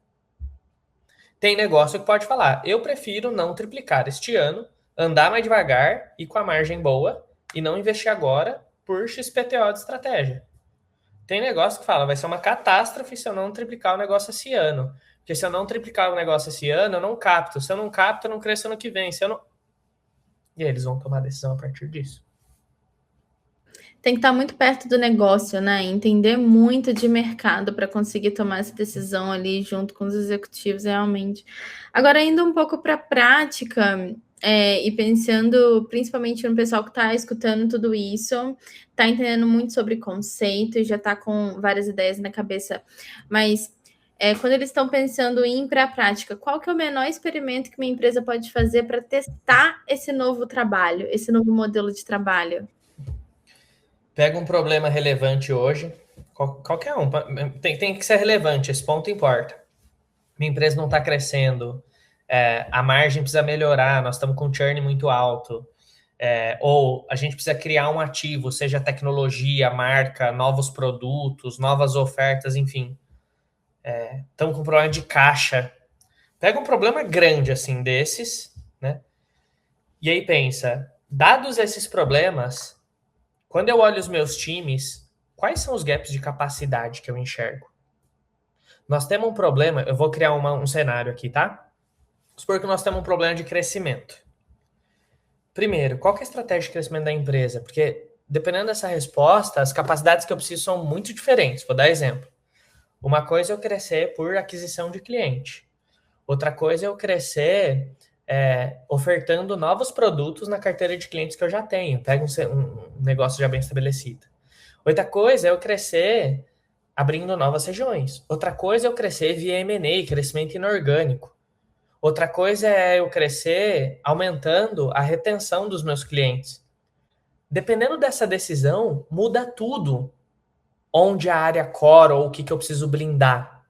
Tem negócio que pode falar, eu prefiro não triplicar este ano, andar mais devagar e com a margem boa e não investir agora por XPTO de estratégia. Tem negócio que fala, vai ser uma catástrofe se eu não triplicar o negócio esse ano. Porque se eu não triplicar o negócio esse ano, eu não capto. Se eu não capto, eu não cresço ano que vem. E aí eles vão tomar decisão a partir disso. Tem que estar muito perto do negócio, né? Entender muito de mercado para conseguir tomar essa decisão ali junto com os executivos, realmente. Agora, indo um pouco para a prática, e pensando principalmente no pessoal que está escutando tudo isso, está entendendo muito sobre conceito e já está com várias ideias na cabeça, mas quando eles estão pensando em ir para a prática, qual que é o menor experimento que uma empresa pode fazer para testar esse novo trabalho, esse novo modelo de trabalho? Pega um problema relevante hoje, qualquer um, tem que ser relevante, esse ponto importa. Minha empresa não está crescendo, a margem precisa melhorar, nós estamos com churn muito alto, ou a gente precisa criar um ativo, seja tecnologia, marca, novos produtos, novas ofertas, enfim. Estamos com um problema de caixa. Pega um problema grande assim desses, né? E aí pensa, dados esses problemas, quando eu olho os meus times, quais são os gaps de capacidade que eu enxergo? Nós temos um problema, eu vou criar um cenário aqui, tá? Vamos supor que nós temos um problema de crescimento. Primeiro, qual que é a estratégia de crescimento da empresa? Porque, dependendo dessa resposta, as capacidades que eu preciso são muito diferentes. Vou dar exemplo. Uma coisa é eu crescer por aquisição de cliente. Outra coisa é eu crescer ofertando novos produtos na carteira de clientes que eu já tenho. Pega um negócio já bem estabelecido. Outra coisa é eu crescer abrindo novas regiões. Outra coisa é eu crescer via M&A, crescimento inorgânico. Outra coisa é eu crescer aumentando a retenção dos meus clientes. Dependendo dessa decisão, muda tudo. Onde a área core ou o que eu preciso blindar.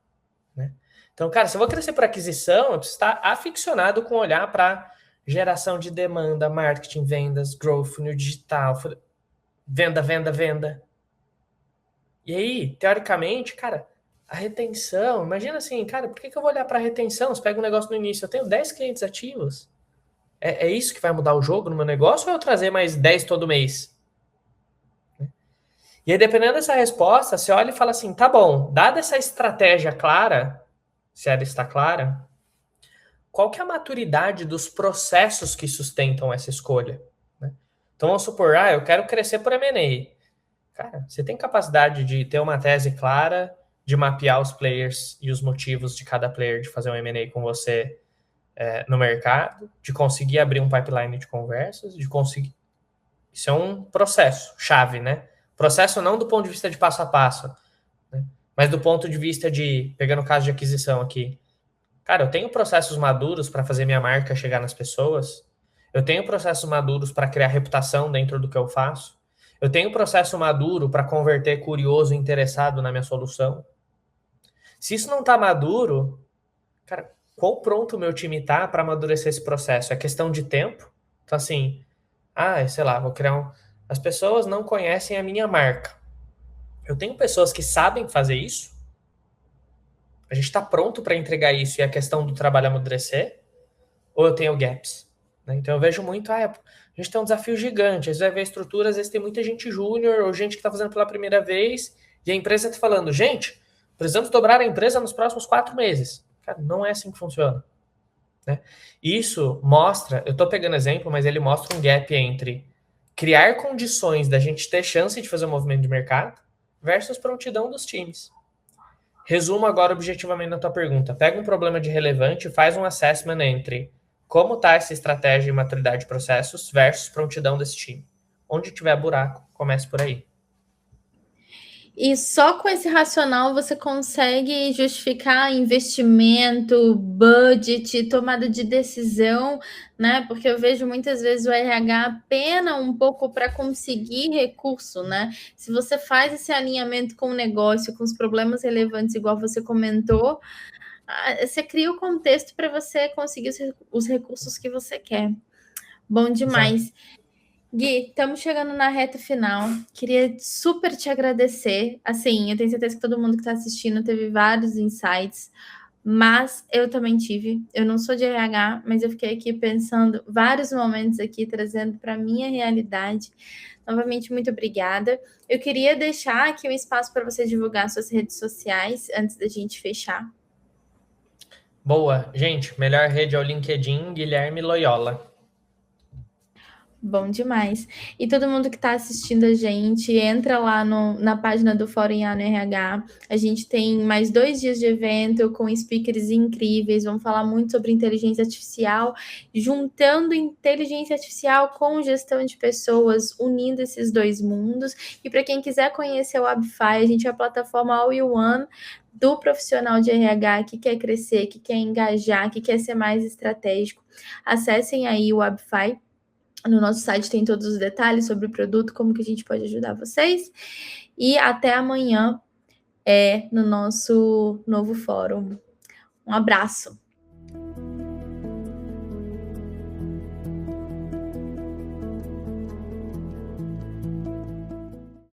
Né? Então, cara, se eu vou crescer por aquisição, eu preciso estar aficionado com olhar para geração de demanda, marketing, vendas, growth, funil digital, venda. E aí, teoricamente, cara, a retenção, imagina assim, cara, por que eu vou olhar para a retenção? Você pega um negócio no início, eu tenho 10 clientes ativos. É isso que vai mudar o jogo no meu negócio ou eu trazer mais 10 todo mês? E aí, dependendo dessa resposta, você olha e fala assim, tá bom, dada essa estratégia clara, se ela está clara, qual que é a maturidade dos processos que sustentam essa escolha? Né? Então, vamos supor, eu quero crescer por M&A. Cara, você tem capacidade de ter uma tese clara, de mapear os players e os motivos de cada player de fazer um M&A com você no mercado, de conseguir abrir um pipeline de conversas, de conseguir... Isso é um processo chave, né? Processo não do ponto de vista de passo a passo, né? Mas do ponto de vista de, pegando o caso de aquisição aqui, cara, eu tenho processos maduros para fazer minha marca chegar nas pessoas, eu tenho processos maduros para criar reputação dentro do que eu faço, eu tenho processo maduro para converter curioso e interessado na minha solução. Se isso não está maduro, cara, quão pronto o meu time está para amadurecer esse processo? É questão de tempo? Então, assim, sei lá, vou criar As pessoas não conhecem a minha marca. Eu tenho pessoas que sabem fazer isso. A gente está pronto para entregar isso e a questão do trabalho amadurecer. Ou eu tenho gaps? Né? Então eu vejo muito, a gente tem um desafio gigante. Às vezes vai ver estruturas, às vezes tem muita gente júnior ou gente que está fazendo pela primeira vez e a empresa está falando, gente, precisamos dobrar a empresa nos próximos 4 meses. Cara, não é assim que funciona. Né? Isso mostra, eu estou pegando exemplo, mas ele mostra um gap entre criar condições da gente ter chance de fazer um movimento de mercado versus prontidão dos times. Resumo agora objetivamente na tua pergunta. Pega um problema de relevante e faz um assessment entre como está essa estratégia e maturidade de processos versus prontidão desse time. Onde tiver buraco, comece por aí. E só com esse racional você consegue justificar investimento, budget, tomada de decisão, né? Porque eu vejo muitas vezes o RH pena um pouco para conseguir recurso, né? Se você faz esse alinhamento com o negócio, com os problemas relevantes, igual você comentou, você cria o contexto para você conseguir os recursos que você quer. Bom demais. Exato. Gui, estamos chegando na reta final. Queria super te agradecer. Assim, eu tenho certeza que todo mundo que está assistindo teve vários insights, mas eu também tive. Eu não sou de RH, mas eu fiquei aqui pensando vários momentos aqui, trazendo para a minha realidade. Novamente, muito obrigada. Eu queria deixar aqui um espaço para você divulgar suas redes sociais antes da gente fechar. Boa. Gente, melhor rede é o LinkedIn, Guilherme Loyola. Bom demais. E todo mundo que está assistindo a gente, entra lá na página do Fórum IA no RH. A gente tem mais 2 dias de evento com speakers incríveis. Vamos falar muito sobre inteligência artificial, juntando inteligência artificial com gestão de pessoas, unindo esses dois mundos. E para quem quiser conhecer o Abify, a gente é a plataforma all-in-one do profissional de RH que quer crescer, que quer engajar, que quer ser mais estratégico. Acessem aí o Abify. No nosso site tem todos os detalhes sobre o produto, como que a gente pode ajudar vocês. E até amanhã no nosso novo fórum. Um abraço.